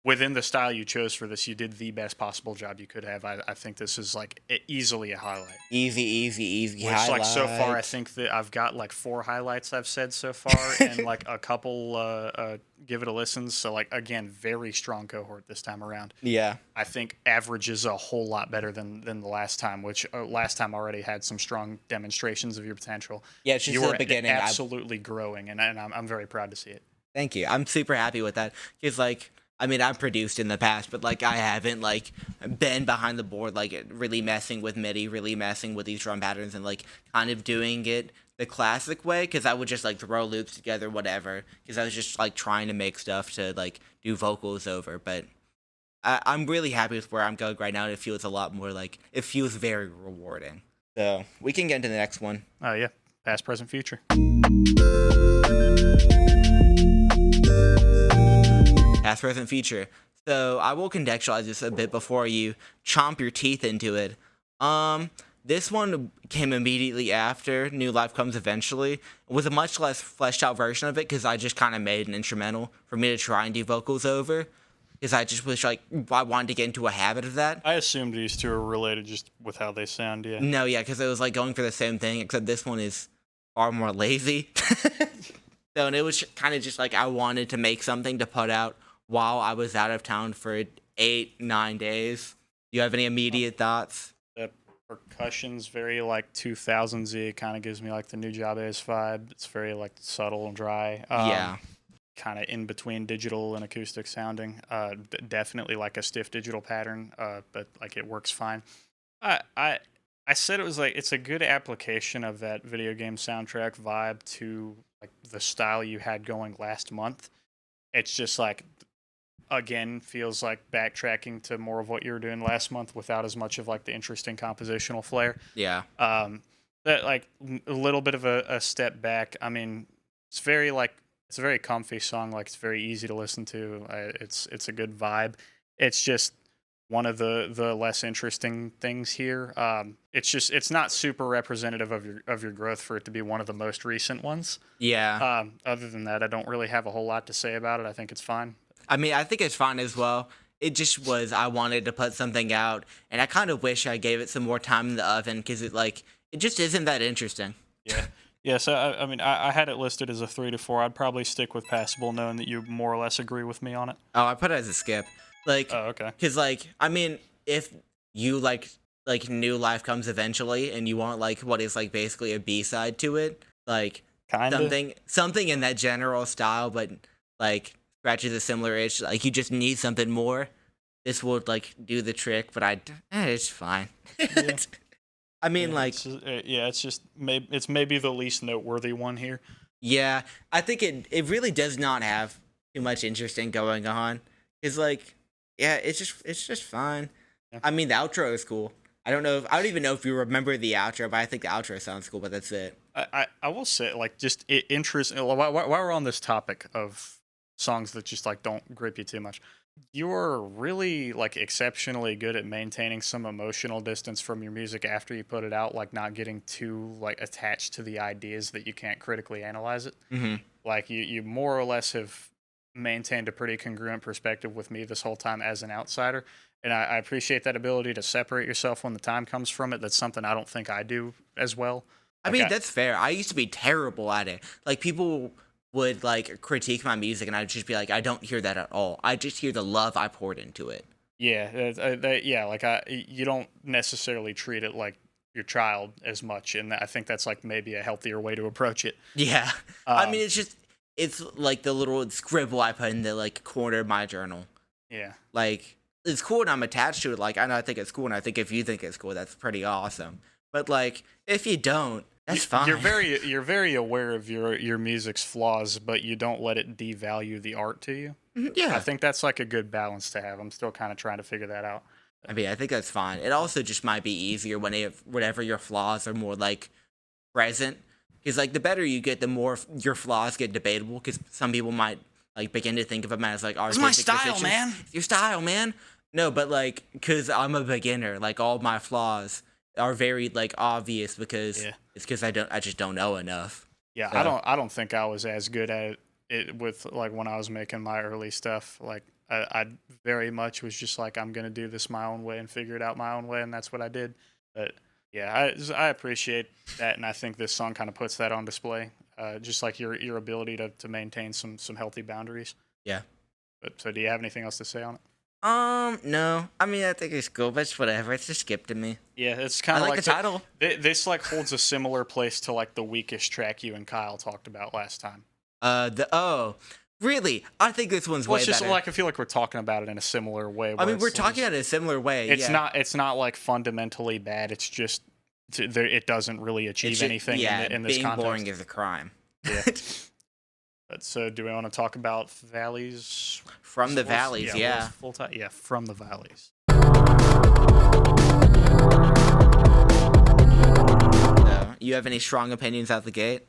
within the style you chose for this, you did the best possible job you could have. I think this is like easily a highlight. Easy Which, like, so far, I highlight. think that I've got like 4 highlights I've said so far, and like a couple give it a listen. So, like, again, very strong cohort this time around. Yeah. I think average is a whole lot better than the last time, which last time already had some strong demonstrations of your potential. Yeah, it's just You the were beginning. absolutely growing, and I'm very proud to see it. Thank you. I'm super happy with that. Because, like, I mean, I've produced in the past, but, like, I haven't, like, been behind the board, like, really messing with MIDI, really messing with these drum patterns, and, like, kind of doing it the classic way. Because I would just, like, throw loops together, whatever. Because I was just, like, trying to make stuff to, like, do vocals over. But I'm really happy with where I'm going right now. And it feels a lot more, like, it feels very rewarding. So, we can get into the next one. Oh, yeah. Past, present, future. Past, present, future. So I will contextualize this a bit before you chomp your teeth into it. This one came immediately after New Life Comes Eventually. It was a much less fleshed out version of it because I just kind of made an instrumental for me to try and do vocals over. Because I just was like, I wanted to get into a habit of that. I assumed these two are related just with how they sound, yeah. No, yeah, because it was like going for the same thing, except this one is far more lazy. So, and it was kind of just like I wanted to make something to put out while I was out of town for 8-9 days. Do you have any immediate thoughts? The percussion's very like 2000s-y. It kind of gives me like the new JamAUT vibe. It's very like subtle and dry. Yeah. Kind of in between digital and acoustic sounding. Definitely like a stiff digital pattern, but like it works fine. I said it was like it's a good application of that video game soundtrack vibe to like the style you had going last month. It's just like again feels like backtracking to more of what you were doing last month without as much of like the interesting compositional flair. Yeah. That like a little bit of a step back. I mean, it's very like it's a very comfy song. Like it's very easy to listen to. It's a good vibe. It's just one of the less interesting things here. It's not super representative of your growth for it to be one of the most recent ones. Yeah. Other than that, I don't really have a whole lot to say about it. I think it's fine. I mean, I think it's fine as well. It just was, I wanted to put something out, and I kind of wish I gave it some more time in the oven because it just isn't that interesting. Yeah. Yeah, so I mean, I had it listed as a 3 to 4. I'd probably stick with passable, knowing that you more or less agree with me on it. Oh, I put it as a skip. Like, Oh, okay. because, like, I mean, if you, like, New Life Comes Eventually, and you want, like, what is, like, basically a B-side to it, like, Kinda. something in that general style, but, like, scratches a similar itch, like, you just need something more, this would, like, do the trick, but it's fine. Yeah. I mean, Yeah, like, it's just maybe the least noteworthy one here. yeah, I think it really does not have too much interesting going on. It's like, yeah, it's just fine. Yeah. I mean, the outro is cool. I don't even know if you remember the outro, but I think the outro sounds cool. But that's it. I will say, like, just interest. While we're on this topic of songs that just like don't grip you too much, you're really like exceptionally good at maintaining some emotional distance from your music after you put it out, like not getting too like attached to the ideas that you can't critically analyze it. Mm-hmm. Like you more or less have maintained a pretty congruent perspective with me this whole time as an outsider. And I appreciate that ability to separate yourself when the time comes from it. That's something I don't think I do as well. I Like, mean, that's fair. I used to be terrible at it. Like, people would like critique my music, and I'd just be like, I don't hear that at all. I just hear the love I poured into it. yeah, like you don't necessarily treat it like your child as much, and I think that's like maybe a healthier way to approach it. Yeah, I Um, mean, it's like the little scribble I put in the like corner of my journal. Yeah, Like, it's cool and I'm attached to it. Like, I know I think it's cool, and I think if you think it's cool, that's pretty awesome. But like, if you don't, that's fine. you're very aware of your music's flaws, but you don't let it devalue the art to you. Yeah. I think that's like a good balance to have. I'm still kind of trying to figure that out. I mean, I think that's fine. It also just might be easier whenever your flaws are more like present, Because like the better you get, the more your flaws get debatable. Because some people might like begin to think of them as like artistic. It's my style, man. It's your style, man. No, but like because I'm a beginner, like all my flaws are very like obvious because it's because I just don't know enough. Yeah, so. I don't think I was as good at it with like when I was making my early stuff. Like I very much was just like, I'm gonna do this my own way and figure it out my own way, and that's what I did. But yeah, I appreciate that, and I think this song kind of puts that on display. Just like your ability to maintain some healthy boundaries. Yeah. But so, do you have anything else to say on it? No. I mean, I think it's cool, but it's whatever. It's just skip to me. Yeah, it's kind of like the title. This like holds a similar place to like the weakest track you and Kyle talked about last time. Really? I think this one's way better. It's just like I feel like we're talking about it in a similar way. I mean, we're talking about it in a similar way. It's not like fundamentally bad. It's just it doesn't really achieve anything in this context. Being boring is a crime. Yeah. But so, do we want to talk about Valleys? From the Valleys, yeah. Full time, yeah, From the Valleys. So, you have any strong opinions out the gate?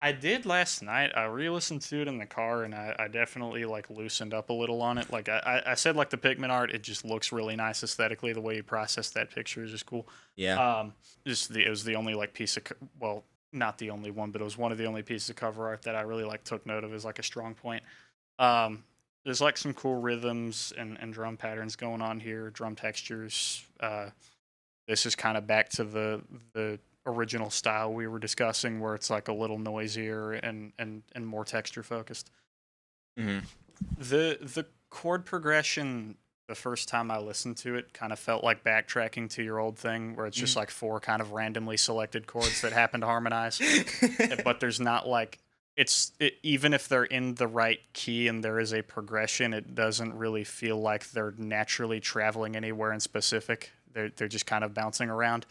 I did last night. I re-listened to it in the car, and I definitely like loosened up a little on it. Like I said, like the pigment art, it just looks really nice aesthetically. The way you process that picture is just cool. Yeah. It was the only like piece of not the only one, but it was one of the only pieces of cover art that I really like took note of as like a strong point. There's like some cool rhythms and drum patterns going on here, drum textures. This is kind of back to the original style we were discussing, where it's like a little noisier and more texture focused. Mm-hmm. The chord progression, the first time I listened to it, kind of felt like backtracking to your old thing, where it's just like 4 kind of randomly selected chords that happen to harmonize. But there's not like even if they're in the right key and there is a progression, it doesn't really feel like they're naturally traveling anywhere in specific. They're just kind of bouncing around.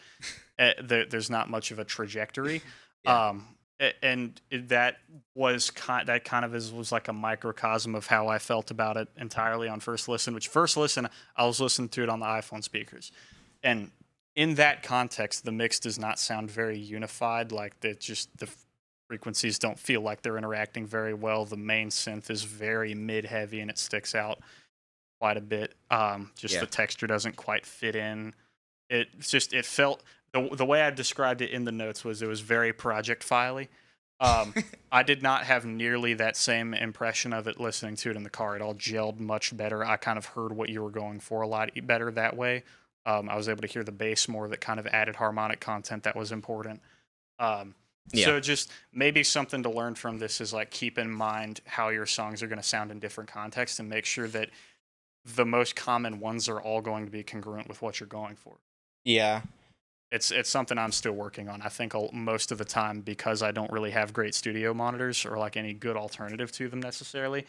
There's not much of a trajectory. Yeah. And that was kind of was like a microcosm of how I felt about it entirely on first listen. Which first listen, I was listening to it on the iPhone speakers, and in that context, the mix does not sound very unified. Like the frequencies don't feel like they're interacting very well. The main synth is very mid-heavy, and it sticks out quite a bit. The texture doesn't quite fit in. It felt. The way I described it in the notes was it was very project filey. I did not have nearly that same impression of it listening to it in the car. It all gelled much better. I kind of heard what you were going for a lot better that way. I was able to hear the bass more, that kind of added harmonic content that was important. So just maybe something to learn from this is like keep in mind how your songs are going to sound in different contexts and make sure that the most common ones are all going to be congruent with what you're going for. Yeah. It's something I'm still working on. I think most of the time, because I don't really have great studio monitors or like any good alternative to them necessarily,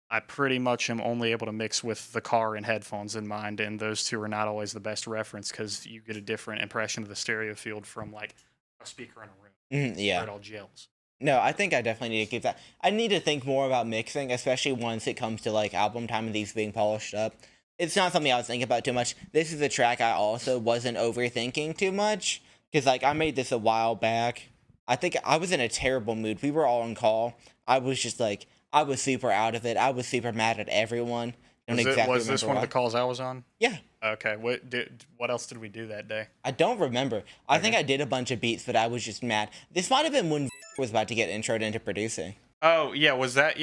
I pretty much am only able to mix with the car and headphones in mind, and those two are not always the best reference because you get a different impression of the stereo field from like a speaker in a room. Yeah. Where it all gels. No, I think I definitely need to keep that. I need to think more about mixing, especially once it comes to like album time and these being polished up. It's not something I was thinking about too much. This is a track I also wasn't overthinking too much. Because, like, I made this a while back. I think I was in a terrible mood. We were all on call. I was just, like, I was super out of it. I was super mad at everyone. Was this one of the calls I was on? Yeah. Okay. What else did we do that day? I don't remember. I think I did a bunch of beats, but I was just mad. This might have been when was about to get introed into producing. Oh yeah, was that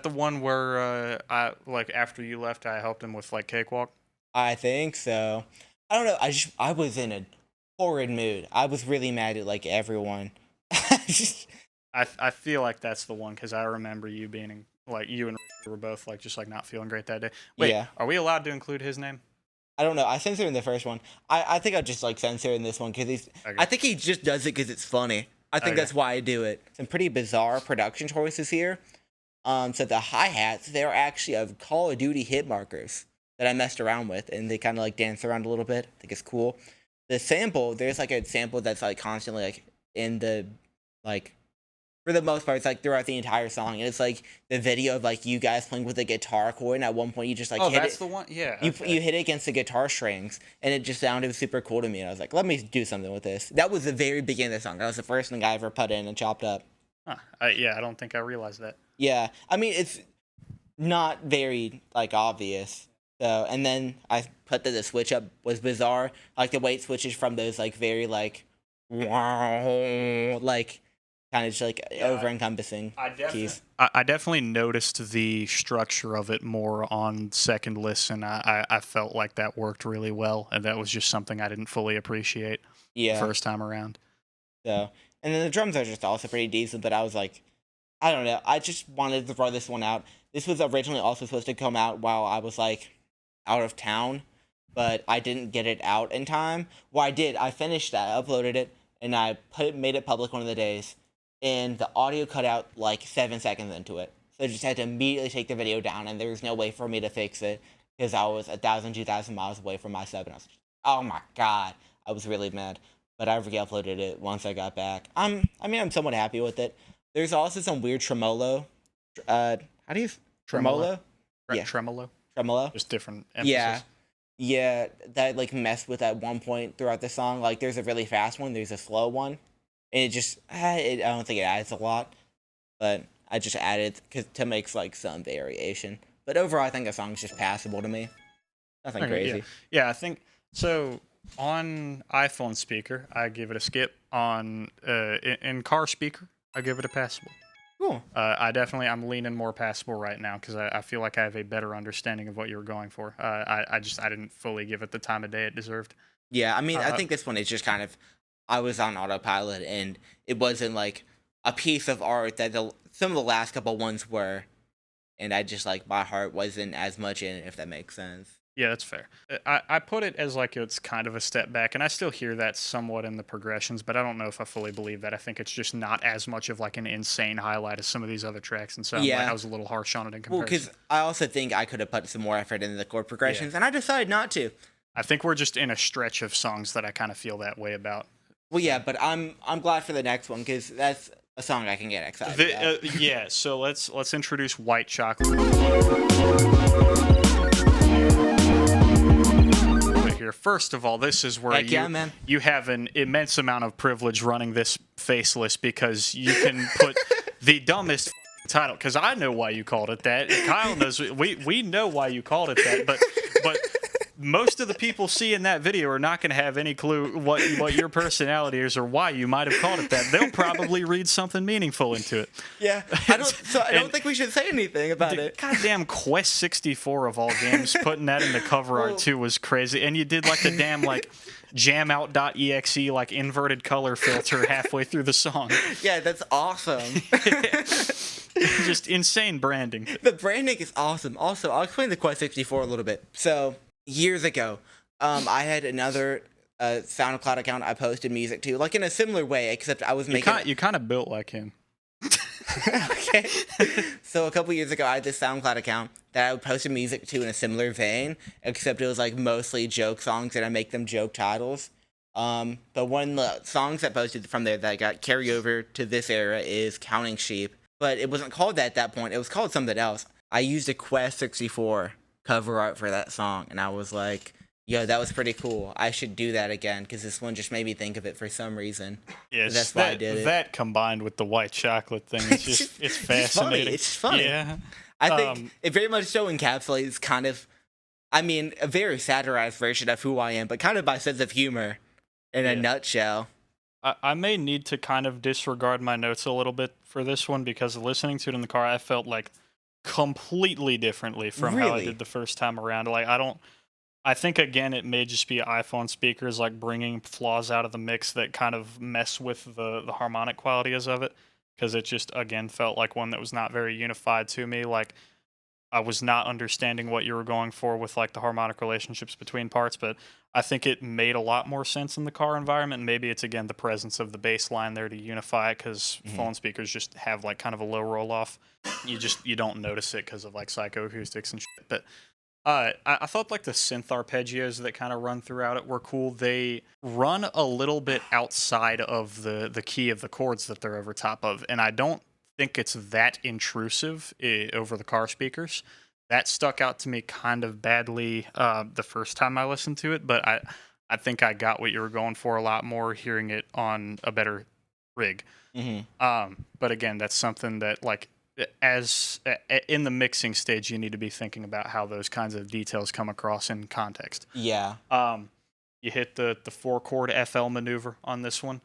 the one where I like after you left I helped him with like Cakewalk? I think so. I don't know. I was in a horrid mood. I was really mad at like everyone. I feel like that's the one because I remember you being like you and Richard were both like just like not feeling great that day. Wait, yeah. Are we allowed to include his name? I don't know. I censored in the first one. I think I just like censor in this one because he's. Okay. I think he just does it because it's funny. I think that's why I do it. Some pretty bizarre production choices here. So the hi-hats, they're actually of Call of Duty hit markers that I messed around with, and they kind of like dance around a little bit. I think it's cool. The sample, there's like a sample that's like constantly like in the like for the most part, it's like throughout the entire song, and it's like the video of like you guys playing with a guitar chord, and at one point you just like Oh, hit that's it. the one. Yeah. You Okay. you hit it against the guitar strings, and it just sounded super cool to me. And I was like, let me do something with this. That was the very beginning of the song. That was the first thing I ever put in and chopped up. Huh. Yeah, I don't think I realized that. Yeah, I mean it's not very like obvious. So, and then I put that the switch up was bizarre. Like the way it switches from those like very like wow, like kind of just like over encompassing keys. I definitely noticed the structure of it more on second listen. I felt like that worked really well, and that was just something I didn't fully appreciate Yeah. first time around. So, and then the drums are just also pretty decent. But I was like, I don't know. I just wanted to throw this one out. This was originally also supposed to come out while I was like out of town, but I didn't get it out in time. Well, I did. I finished that, uploaded it, and I made it public one of the days. And the audio cut out like 7 seconds into it. So I just had to immediately take the video down, and there was no way for me to fix it because I was 1,000, 2,000 miles away from my sub, and I was just, oh my god, I was really mad. But I re-uploaded it once I got back. I'm somewhat happy with it. There's also some weird tremolo. How do you tremolo? Yeah, Tremolo. Tremolo. Just different emphasis. Yeah, that like messed with at one point throughout the song. Like there's a really fast one, there's a slow one. And it just, I don't think it adds a lot, but I just added to make like some variation. But overall, I think the song's just passable to me. Nothing crazy. Yeah, I think so. On iPhone speaker, I give it a skip. On in car speaker, I give it a passable. Cool. I'm leaning more passable right now because I feel like I have a better understanding of what you were going for. I didn't fully give it the time of day it deserved. Yeah, I mean, I think this one is just kind of, I was on autopilot, and it wasn't like a piece of art that some of the last couple ones were, and I just like my heart wasn't as much in it, if that makes sense. Yeah, that's fair. I put it as like it's kind of a step back, and I still hear that somewhat in the progressions, but I don't know if I fully believe that. I think it's just not as much of like an insane highlight as some of these other tracks, and so I was a little harsh on it in comparison. Well, because I also think I could have put some more effort into the chord progressions, and I decided not to. I think we're just in a stretch of songs that I kind of feel that way about. Well, yeah, but I'm glad for the next one because that's a song I can get excited about. Yeah, so let's introduce White Chocolate. Here, first of all, this is where you have an immense amount of privilege running this faceless because you can put the dumbest title. Because I know why you called it that. Kyle knows we know why you called it that, but. Most of the people seeing that video are not going to have any clue what your personality is or why you might have called it that. They'll probably read something meaningful into it. Yeah, I don't think we should say anything about it. Goddamn Quest 64 of all games, putting that in the cover art too was crazy. And you did like the damn like jamOUT.exe like inverted color filter halfway through the song. Yeah, that's awesome. Just insane branding. The branding is awesome. Also, I'll explain the Quest 64 a little bit. So years ago, I had another SoundCloud account I posted music to, like in a similar way, except I was making. You kind of built like him. Okay. So a couple years ago, I had this SoundCloud account that I posted music to in a similar vein, except it was like mostly joke songs, and I make them joke titles. But one of the songs I posted from there that got carried over to this era is "Counting Sheep," but it wasn't called that at that point. It was called something else. I used a Quest 64 cover art for that song, and I was like, yo, that was pretty cool. I should do that again because this one just made me think of it for some reason. Yeah, that's why I did it. That combined with the white chocolate thing, it's fascinating. It's funny. Yeah. I think it very much so encapsulates kind of, I mean, a very satirized version of who I am, but kind of my sense of humor in a nutshell. I may need to kind of disregard my notes a little bit for this one because listening to it in the car, I felt like completely differently from how I did the first time around. Like I think again it may just be iPhone speakers like bringing flaws out of the mix that kind of mess with the harmonic qualities of it, because it just again felt like one that was not very unified to me. Like I was not understanding what you were going for with like the harmonic relationships between parts, but I think it made a lot more sense in the car environment. Maybe it's again the presence of the bass line there to unify it, because phone speakers just have like kind of a low roll off. You don't notice it because of like psychoacoustics and shit. But I thought like the synth arpeggios that kind of run throughout it were cool. They run a little bit outside of the key of the chords that they're over top of, and I don't think it's that intrusive over the car speakers. That stuck out to me kind of badly the first time I listened to it, but I think I got what you were going for a lot more hearing it on a better rig. But again, that's something that like as in the mixing stage, you need to be thinking about how those kinds of details come across in context. Yeah. You hit the 4-chord FL maneuver on this one.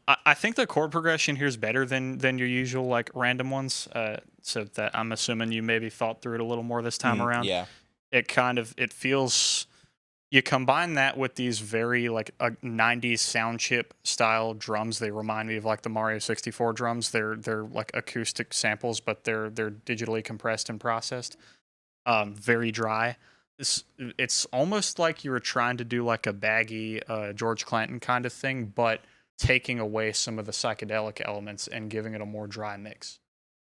I think the chord progression here is better than your usual like random ones. So that I'm assuming you maybe thought through it a little more this time around. Yeah. It feels. You combine that with these very like 90s sound chip style drums. They remind me of like the Mario 64 drums. They're like acoustic samples, but they're digitally compressed and processed. Very dry. It's almost like you were trying to do like a baggy George Clinton kind of thing, but taking away some of the psychedelic elements and giving it a more dry mix.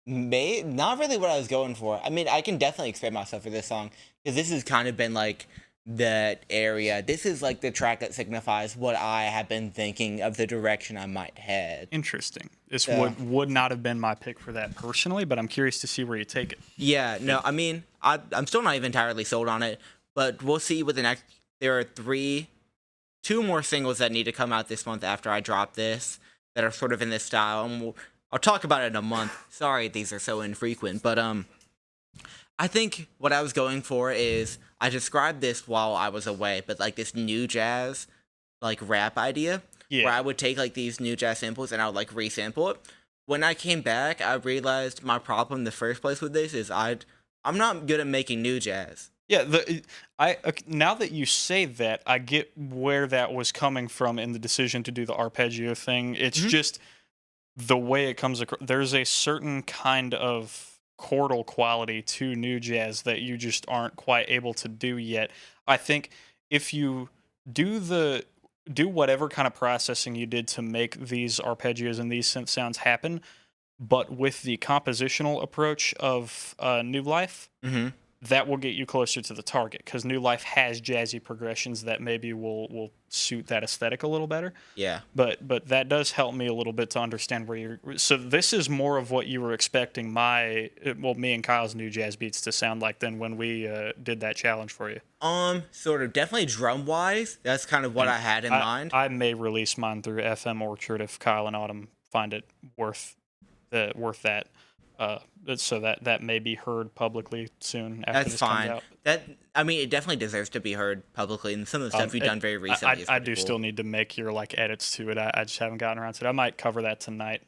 Not really what I was going for. I mean, I can definitely expect myself for this song because this has kind of been like that area. This is like the track that signifies what I have been thinking of the direction I might head. Interesting. This would not have been my pick for that personally, but I'm curious to see where you take it. Yeah, no, I mean, I'm still not even entirely sold on it, but we'll see with the next. There are two more singles that need to come out this month after I drop this that are sort of in this style, and I'll talk about it in a month. Sorry, these are so infrequent, but I think what I was going for is I described this while I was away, but like this new jazz, like rap idea, where I would take like these new jazz samples and I would like resample it. When I came back, I realized my problem in the first place with this is I'm not good at making new jazz. Yeah, now that you say that, I get where that was coming from in the decision to do the arpeggio thing. It's just the way it comes across. There's a certain kind of chordal quality to new jazz that you just aren't quite able to do yet. I think if you do whatever kind of processing you did to make these arpeggios and these synth sounds happen, but with the compositional approach of New Life, that will get you closer to the target because New Life has jazzy progressions that maybe will suit that aesthetic a little better. Yeah. But that does help me a little bit to understand where you're. So this is more of what you were expecting me and Kyle's new jazz beats to sound like than when we did that challenge for you. Sort of definitely drum wise. That's kind of what I had in mind. I may release mine through FM Orchard if Kyle and Autumn find it worth that. So that may be heard publicly soon after this comes out. I mean, it definitely deserves to be heard publicly, and some of the stuff you've done very recently. I do still need to make your like edits to it. I just haven't gotten around to it. I might cover that tonight.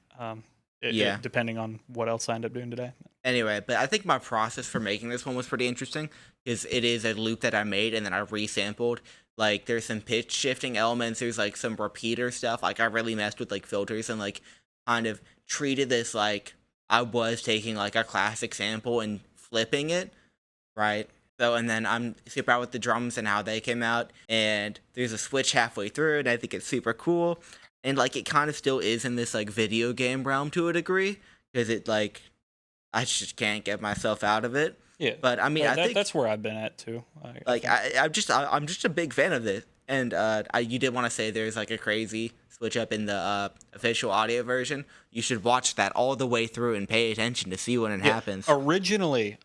Depending on what else I end up doing today. Anyway, but I think my process for making this one was pretty interesting because it is a loop that I made and then I resampled. Like, there's some pitch shifting elements. There's like some repeater stuff. Like, I really messed with like filters and like kind of treated this like I was taking like a classic sample and flipping it, right? So, and then I'm super out with the drums and how they came out, and there's a switch halfway through, and I think it's super cool. And like it kind of still is in this like video game realm to a degree, because it like I just can't get myself out of it. Yeah, but I mean, I think that's where I've been at too. I'm just a big fan of this, and you did want to say there's like a crazy switch up in the official audio version. You should watch that all the way through and pay attention to see when it happens. Originally,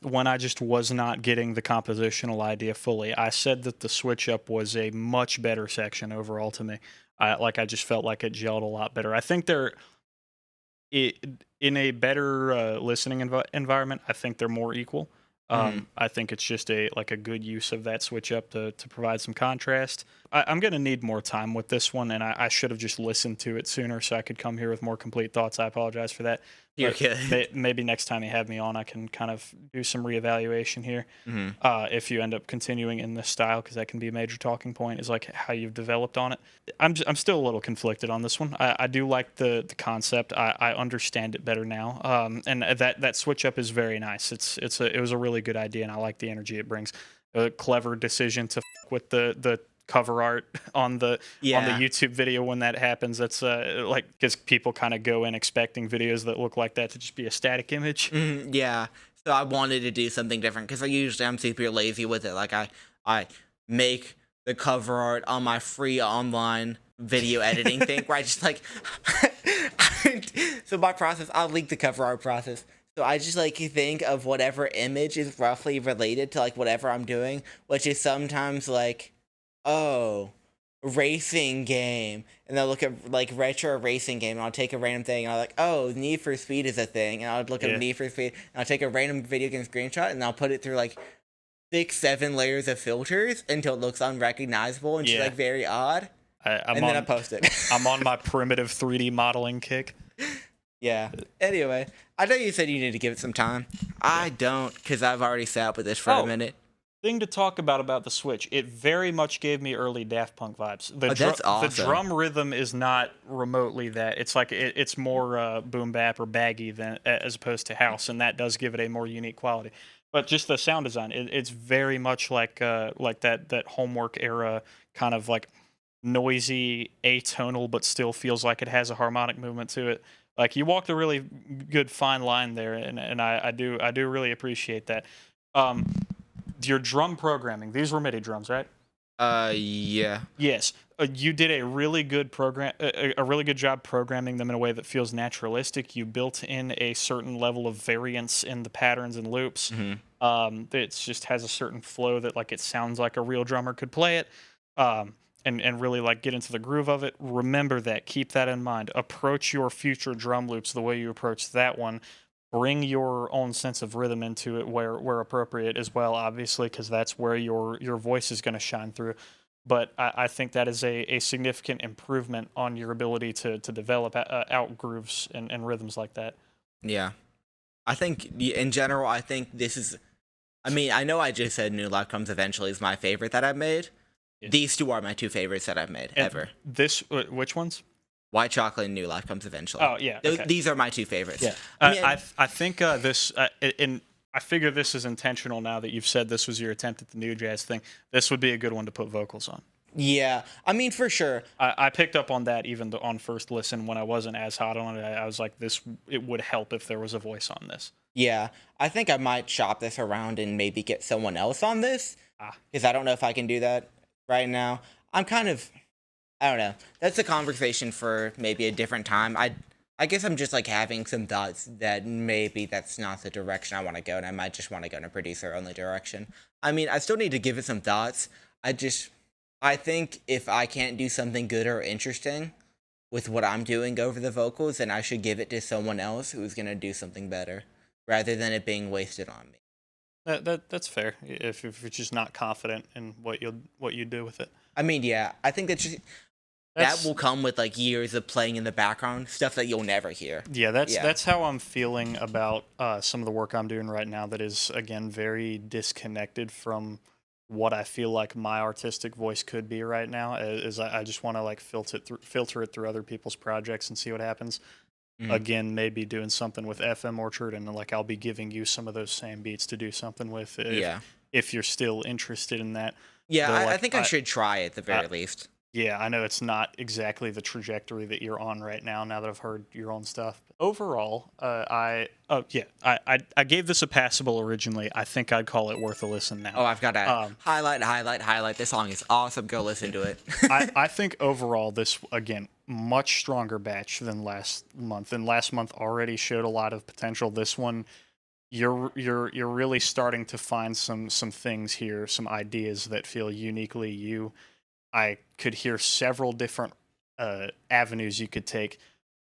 when I just was not getting the compositional idea fully, I said that the switch up was a much better section overall to me. I just felt like it gelled a lot better. I think in a better listening environment, I think they're more equal. I think it's just a good use of that switch up to provide some contrast. I'm going to need more time with this one, and I should have just listened to it sooner so I could come here with more complete thoughts. I apologize for that. You're good. Maybe next time you have me on, I can kind of do some reevaluation here. If you end up continuing in this style, because that can be a major talking point, is like how you've developed on it. I'm still a little conflicted on this one. I do like the concept. I understand it better now. And that switch up is very nice. It was a really good idea, and I like the energy it brings. A clever decision to with the cover art on the YouTube video when that happens. That's because people kind of go in expecting videos that look like that to just be a static image. Yeah. So I wanted to do something different because I'm super lazy with it. Like I make the cover art on my free online video editing thing where I just like so my process, I'll link the cover art process. So I just like think of whatever image is roughly related to like whatever I'm doing, which is sometimes like, oh, racing game, and I'll look at like retro racing game, and I'll take a random thing, and I'll like, oh, Need for Speed is a thing, and I'll look at Need for Speed, and I'll take a random video game screenshot, and I'll put it through like 6-7 layers of filters until it looks unrecognizable and just like very odd. Then I post it. I'm on my primitive 3D modeling kick. Yeah. Anyway, I know you said you need to give it some time. I don't, because I've already sat up with this for a minute. Thing to talk about the Switch, it very much gave me early Daft Punk vibes. That's awesome. The drum rhythm is not remotely that. It's like it's more boom bap or baggy than as opposed to house, and that does give it a more unique quality. But just the sound design, it's very much like that Homework era kind of like noisy, atonal, but still feels like it has a harmonic movement to it. Like you walked a really good fine line there, and I do really appreciate that. Your drum programming, these were MIDI drums, right? Yeah. Yes. You did a really good a really good job programming them in a way that feels naturalistic. You built in a certain level of variance in the patterns and loops. It just has a certain flow that like it sounds like a real drummer could play it. And really like get into the groove of it. Remember that. Keep that in mind. Approach your future drum loops the way you approached that one. Bring your own sense of rhythm into it where appropriate as well, obviously, because that's where your voice is going to shine through. But I think that is a significant improvement on your ability to develop out grooves and rhythms like that. Yeah. I think, in general, I think this is... I mean, I know I just said New Life Comes Eventually is my favorite that I've made. Yeah. These two are my two favorites that I've made, ever. Which ones? White Chocolate and New Life Comes Eventually. Oh, yeah. Okay. These are my two favorites. Yeah. I think this, and I figure this is intentional now that you've said this was your attempt at the new jazz thing. This would be a good one to put vocals on. Yeah. I mean, for sure. I picked up on that even on first listen when I wasn't as hot on it. I was like, it would help if there was a voice on this. Yeah. I think I might shop this around and maybe get someone else on this. Because I don't know if I can do that right now. I'm kind of... I don't know. That's a conversation for maybe a different time. I guess I'm just like having some thoughts that maybe that's not the direction I want to go, and I might just want to go in a producer-only direction. I mean, I still need to give it some thoughts. I think if I can't do something good or interesting with what I'm doing over the vocals, then I should give it to someone else who's going to do something better, rather than it being wasted on me. That's fair. If you're just not confident in what you do with it. I mean, yeah, I think that will come with like years of playing in the background, stuff that you'll never hear. Yeah, that's how I'm feeling about some of the work I'm doing right now. That is again very disconnected from what I feel like my artistic voice could be right now. I just want to like filter it through other people's projects and see what happens. Mm-hmm. Again, maybe doing something with FM Orchard, and like I'll be giving you some of those same beats to do something with. If you're still interested in that. Yeah, I think I should try at the very least. Yeah, I know it's not exactly the trajectory that you're on right now that I've heard your own stuff. Overall, I gave this a passable originally. I think I'd call it worth a listen now. Oh, I've got to highlight. This song is awesome. Go listen to it. I think overall this, again, much stronger batch than last month. And last month already showed a lot of potential. This one, you're really starting to find some things here, some ideas that feel uniquely you. I could hear several different avenues you could take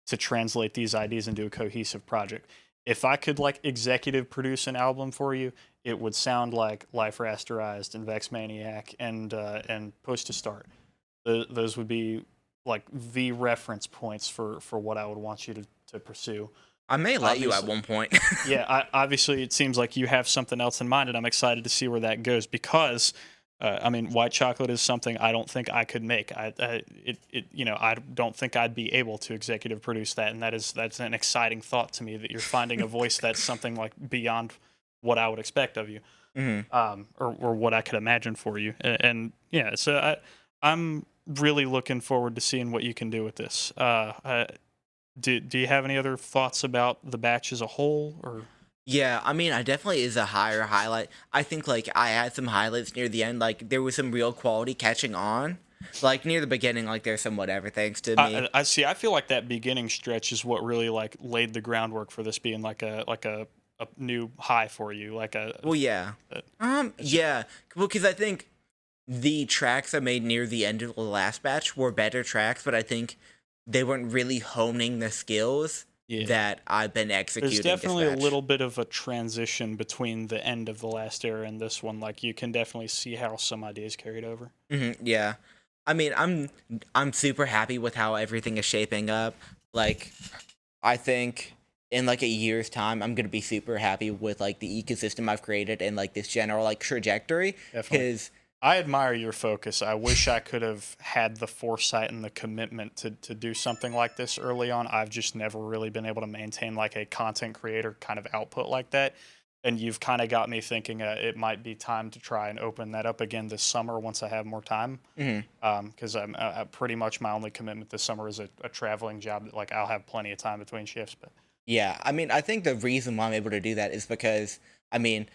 to translate these ideas into a cohesive project. If I could like executive produce an album for you, it would sound like Life Rasterized and Vex Maniac and Push to Start. Those would be like the reference points for what I would want you to pursue. I may let you at one point. Yeah, obviously it seems like you have something else in mind, and I'm excited to see where that goes because, I mean, White Chocolate is something I don't think I could make. I don't think I'd be able to executive produce that, and that's an exciting thought to me that you're finding a voice that's something like beyond what I would expect of you, or what I could imagine for you. And yeah, so I'm really looking forward to seeing what you can do with this. Do you have any other thoughts about the batch as a whole, or? Yeah, I mean, I definitely is a higher highlight. I think like I had some highlights near the end. Like there was some real quality catching on. Like near the beginning, like there's some whatever thanks to me. I see. I feel like that beginning stretch is what really like laid the groundwork for this being like a new high for you. Like Well, yeah. a Yeah. Well, because I think the tracks I made near the end of the last batch were better tracks, but I think they weren't really honing the skills yeah. that I've been There's executing definitely this a batch. little bit of a transition between the end of the last era and this one. Like you can definitely see how some ideas carried over. Yeah. I mean, I'm super happy with how everything is shaping up. Like, I think in like a year's time, I'm gonna be super happy with like the ecosystem I've created and like this general like trajectory. Definitely. Because I admire your focus. I wish I could have had the foresight and the commitment to do something like this early on. I've just never really been able to maintain like a content creator kind of output like that. And you've kind of got me thinking it might be time to try and open that up again this summer once I have more time. Because I'm pretty much my only commitment this summer is a traveling job that like I'll have plenty of time between shifts. But yeah, I mean, I think the reason why I'm able to do that is because I mean,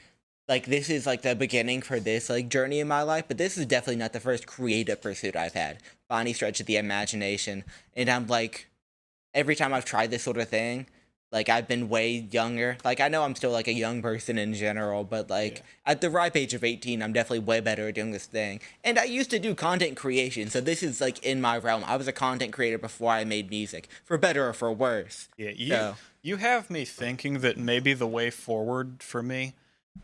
like this is like the beginning for this like journey in my life, but this is definitely not the first creative pursuit I've had by any stretch of the imagination. And I'm like, every time I've tried this sort of thing, like I've been way younger. Like I know I'm still like a young person in general, but yeah, like at the ripe age of 18, I'm definitely way better at doing this thing. And I used to do content creation, so this is like in my realm. I was a content creator before I made music, for better or for worse. yeah, So, you have me thinking that maybe the way forward for me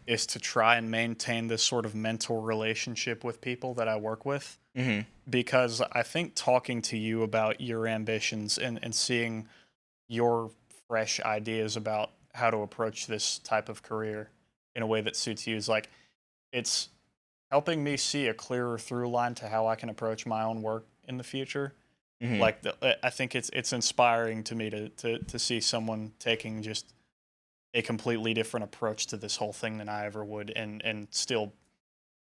is to try and maintain this sort of mental relationship with people that I work with. mhm. Because I think talking to you about your ambitions and seeing your fresh ideas about how to approach this type of career in a way that suits you is like it's helping me see a clearer through line to how I can approach my own work in the future. Mhm. Like I think it's inspiring to me to see someone taking just a completely different approach to this whole thing than I ever would, and still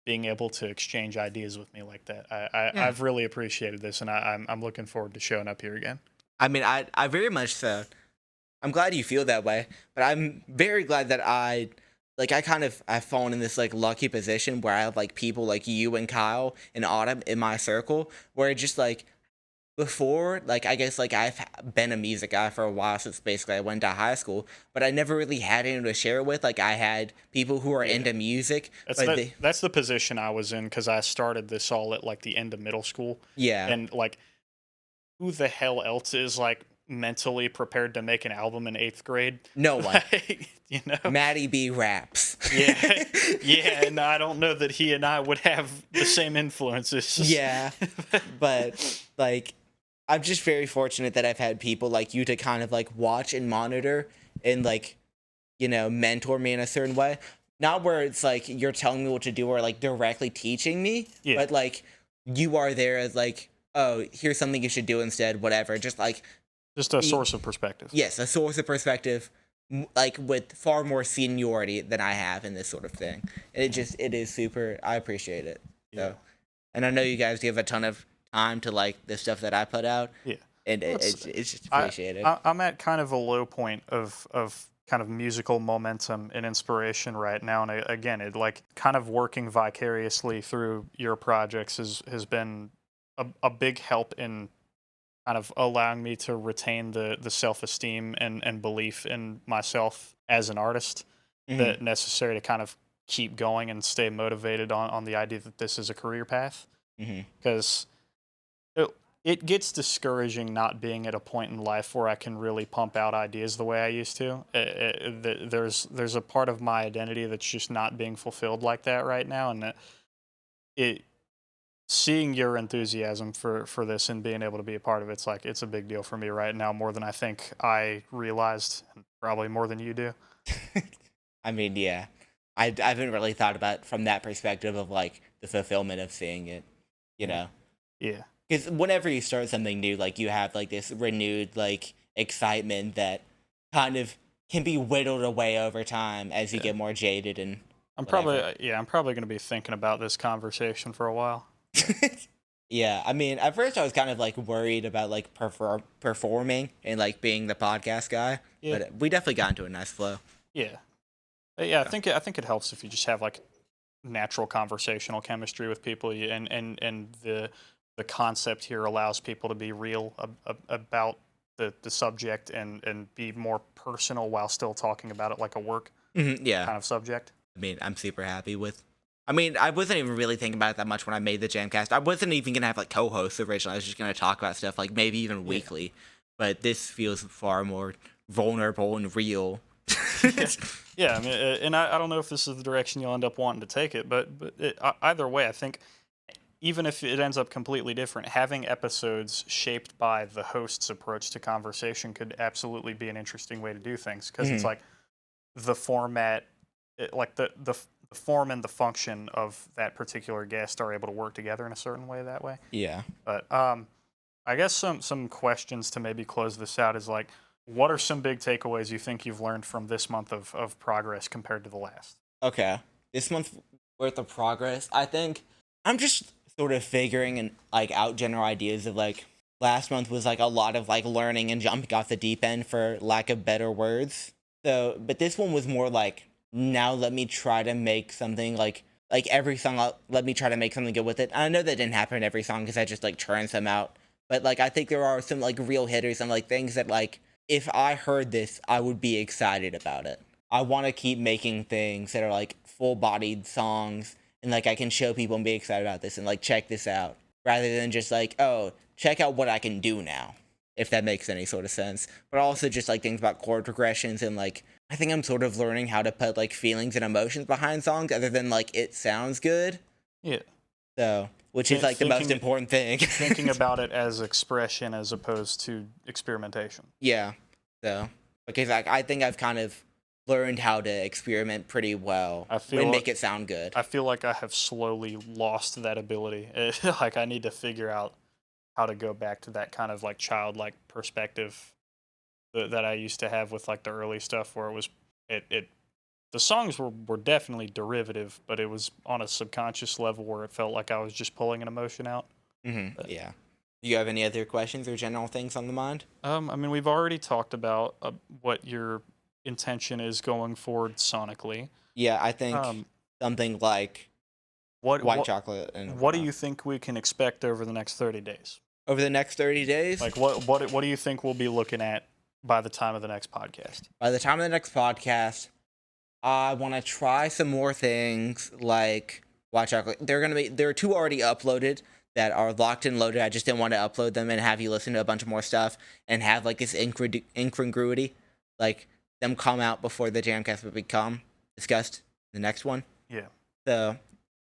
being able to exchange ideas with me like that. Yeah. I've really appreciated this, and I'm looking forward to showing up here again. I mean, I very much so. I'm glad you feel that way, but I'm very glad that I kind of I've fallen in this like lucky position where I have like people like you and Kyle and Autumn in my circle where just like before, like I guess like I've been a music guy for a while since basically I went to high school, but I never really had anyone to share with. Like I had people who are Yeah, into music, but they that's the position I was in because I started this all at like the end of middle school, yeah, and like who the hell else is like mentally prepared to make an album in eighth grade? no one. Like, you know? Maddie B raps. Yeah, yeah, and I don't know that he and I would have the same influences. Yeah, but like I'm just very fortunate that I've had people like you to kind of like watch and monitor and like, mentor me in a certain way. Not where it's like you're telling me what to do or like directly teaching me, Yeah, but like you are there as like, oh, here's something you should do instead, whatever. Just like, just a y- source of perspective. yes, a source of perspective, like with far more seniority than I have in this sort of thing. And it is super, I appreciate it. Yeah, So, and I know you guys give a ton of time to like the stuff that I put out, yeah. and Let's it's just I, appreciated. I'm at kind of a low point of kind of musical momentum and inspiration right now, and again, it like kind of working vicariously through your projects has been a big help in kind of allowing me to retain the self esteem and belief in myself as an artist Hmm. that necessary to kind of keep going and stay motivated on the idea that this is a career path Hmm. because it gets discouraging not being at a point in life where I can really pump out ideas the way I used to. There's a part of my identity that's just not being fulfilled like that right now, and it seeing your enthusiasm for this and being able to be a part of it's like it's a big deal for me right now more than I think I realized, and probably more than you do. I mean, yeah, I haven't really thought about it from that perspective of like the fulfillment of seeing it, you Yeah, know, yeah, because whenever you start something new, like you have like this renewed like excitement that kind of can be whittled away over time as you yeah. get more jaded and I'm probably whatever. yeah, I'm probably going to be thinking about this conversation for a while. Yeah, I mean, at first I was kind of like worried about like performing and like being the podcast guy, Yeah, but we definitely got into a nice flow. yeah. Yeah, I think it helps if you just have like natural conversational chemistry with people, and the concept here allows people to be real about the subject and be more personal while still talking about it like a work Yeah. kind of subject. I mean, I'm super happy with. I mean, I wasn't even really thinking about it that much when I made the jamCAST. I wasn't even gonna have like co-hosts originally. I was just gonna talk about stuff like maybe even weekly. But this feels far more vulnerable and real. Yeah, I mean, and I don't know if this is the direction you'll end up wanting to take it, but either way, I think even if it ends up completely different, having episodes shaped by the host's approach to conversation could absolutely be an interesting way to do things, because it's like the format, like the form and the function of that particular guest are able to work together in a certain way that way. Yeah. But I guess some questions to maybe close this out is like, what are some big takeaways you think you've learned from this month of progress compared to the last? Okay. This month worth of progress. I think I'm just sort of figuring and like out general ideas of like last month was like a lot of like learning and jumping off the deep end for lack of better words. So, but this one was more like now let me try to make something like every song. Let me try to make something good with it. I know that didn't happen in every song because I just like churned some out. But like I think there are some like real hitters and like things that like if I heard this, I would be excited about it. I want to keep making things that are like full-bodied songs and like I can show people and be excited about this and like check this out rather than just like, oh, check out what I can do now, if that makes any sort of sense. But also just like things about chord progressions and like I think I'm sort of learning how to put like feelings and emotions behind songs other than like it sounds good. Yeah. So, which is like the most important thing. Thinking about it as expression as opposed to experimentation. Yeah. So, because like I think I've kind of learned how to experiment pretty well and make it sound good. I feel like I have slowly lost that ability. Like I need to figure out how to go back to that kind of like childlike perspective that I used to have with like the early stuff, where it was the songs were definitely derivative, but it was on a subconscious level where it felt like I was just pulling an emotion out. Yeah. Do you have any other questions or general things on the mind? I mean, we've already talked about what your intention is going forward sonically. Yeah, I think something like white chocolate. And what do you think we can expect over the next 30 days? Over the next 30 days? Like what do you think we'll be looking at by the time of the next podcast? By the time of the next podcast, I want to try some more things like white chocolate. There are 2 already uploaded that are locked and loaded. I just didn't want to upload them and have you listen to a bunch of more stuff and have like this incongruity, like them come out before the jamCAST would become discussed in the next one. Yeah. So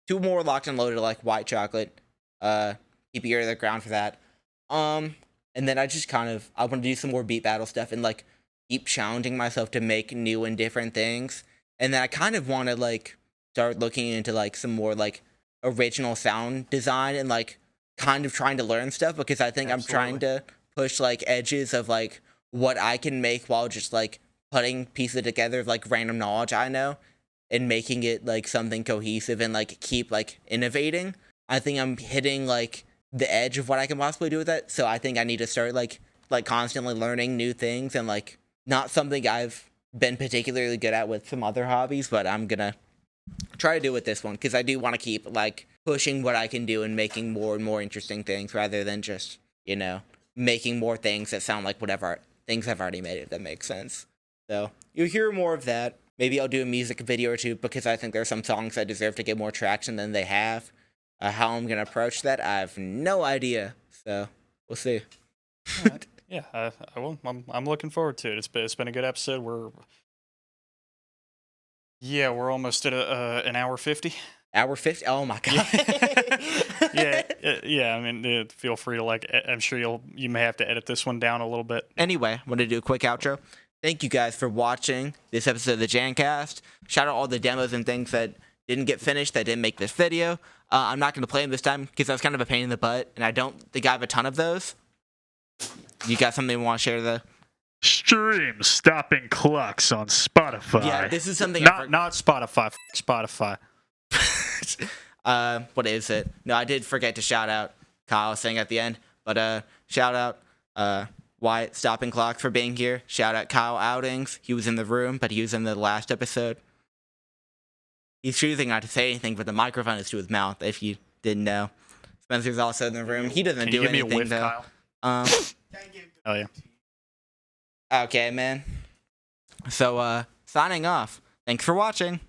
2 more locked and loaded like white chocolate. Keep your ear to the ground for that. And then I want to do some more beat battle stuff and like keep challenging myself to make new and different things. And then I kind of want to like start looking into like some more like original sound design and like kind of trying to learn stuff, because I think I'm trying to push like edges of like what I can make while just like putting pieces together of like random knowledge I know and making it like something cohesive and like keep like innovating. I think I'm hitting like the edge of what I can possibly do with it. So I think I need to start like constantly learning new things, and like not something I've been particularly good at with some other hobbies, but I'm gonna try to do with this one because I do want to keep like pushing what I can do and making more and more interesting things rather than just, you know, making more things that sound like whatever things I've already made, if that makes sense. So you'll hear more of that. Maybe I'll do a music video or 2 because I think there are some songs that deserve to get more traction than they have. How I'm gonna approach that, I have no idea. So we'll see. Right. Yeah, I will. I'm looking forward to it. It's been a good episode. We're almost at an hour 50. Hour 50? Oh my god. Yeah. I mean, feel free to like. I'm sure you may have to edit this one down a little bit. Anyway, I want to do a quick outro. Thank you guys for watching this episode of the jamCAST. Shout out all the demos and things that didn't get finished, that didn't make this video. I'm not going to play them this time because that was kind of a pain in the butt, and I don't think I have a ton of those. You got something you want to share, though? Stream Stopping Clocks on Spotify. Yeah, this is something not Spotify. Spotify. What is it? No, I did forget to shout out Kyle saying at the end, but shout out Wyatt Stopping Clocks for being here. Shout out Kyle Outings. He was in the room, but he was in the last episode. He's choosing not to say anything, but the microphone is to his mouth, if you didn't know. Spencer's also in the room. He doesn't Can do you give me a anything, whiff, though. Kyle? Oh yeah. Okay, man. So, signing off. Thanks for watching.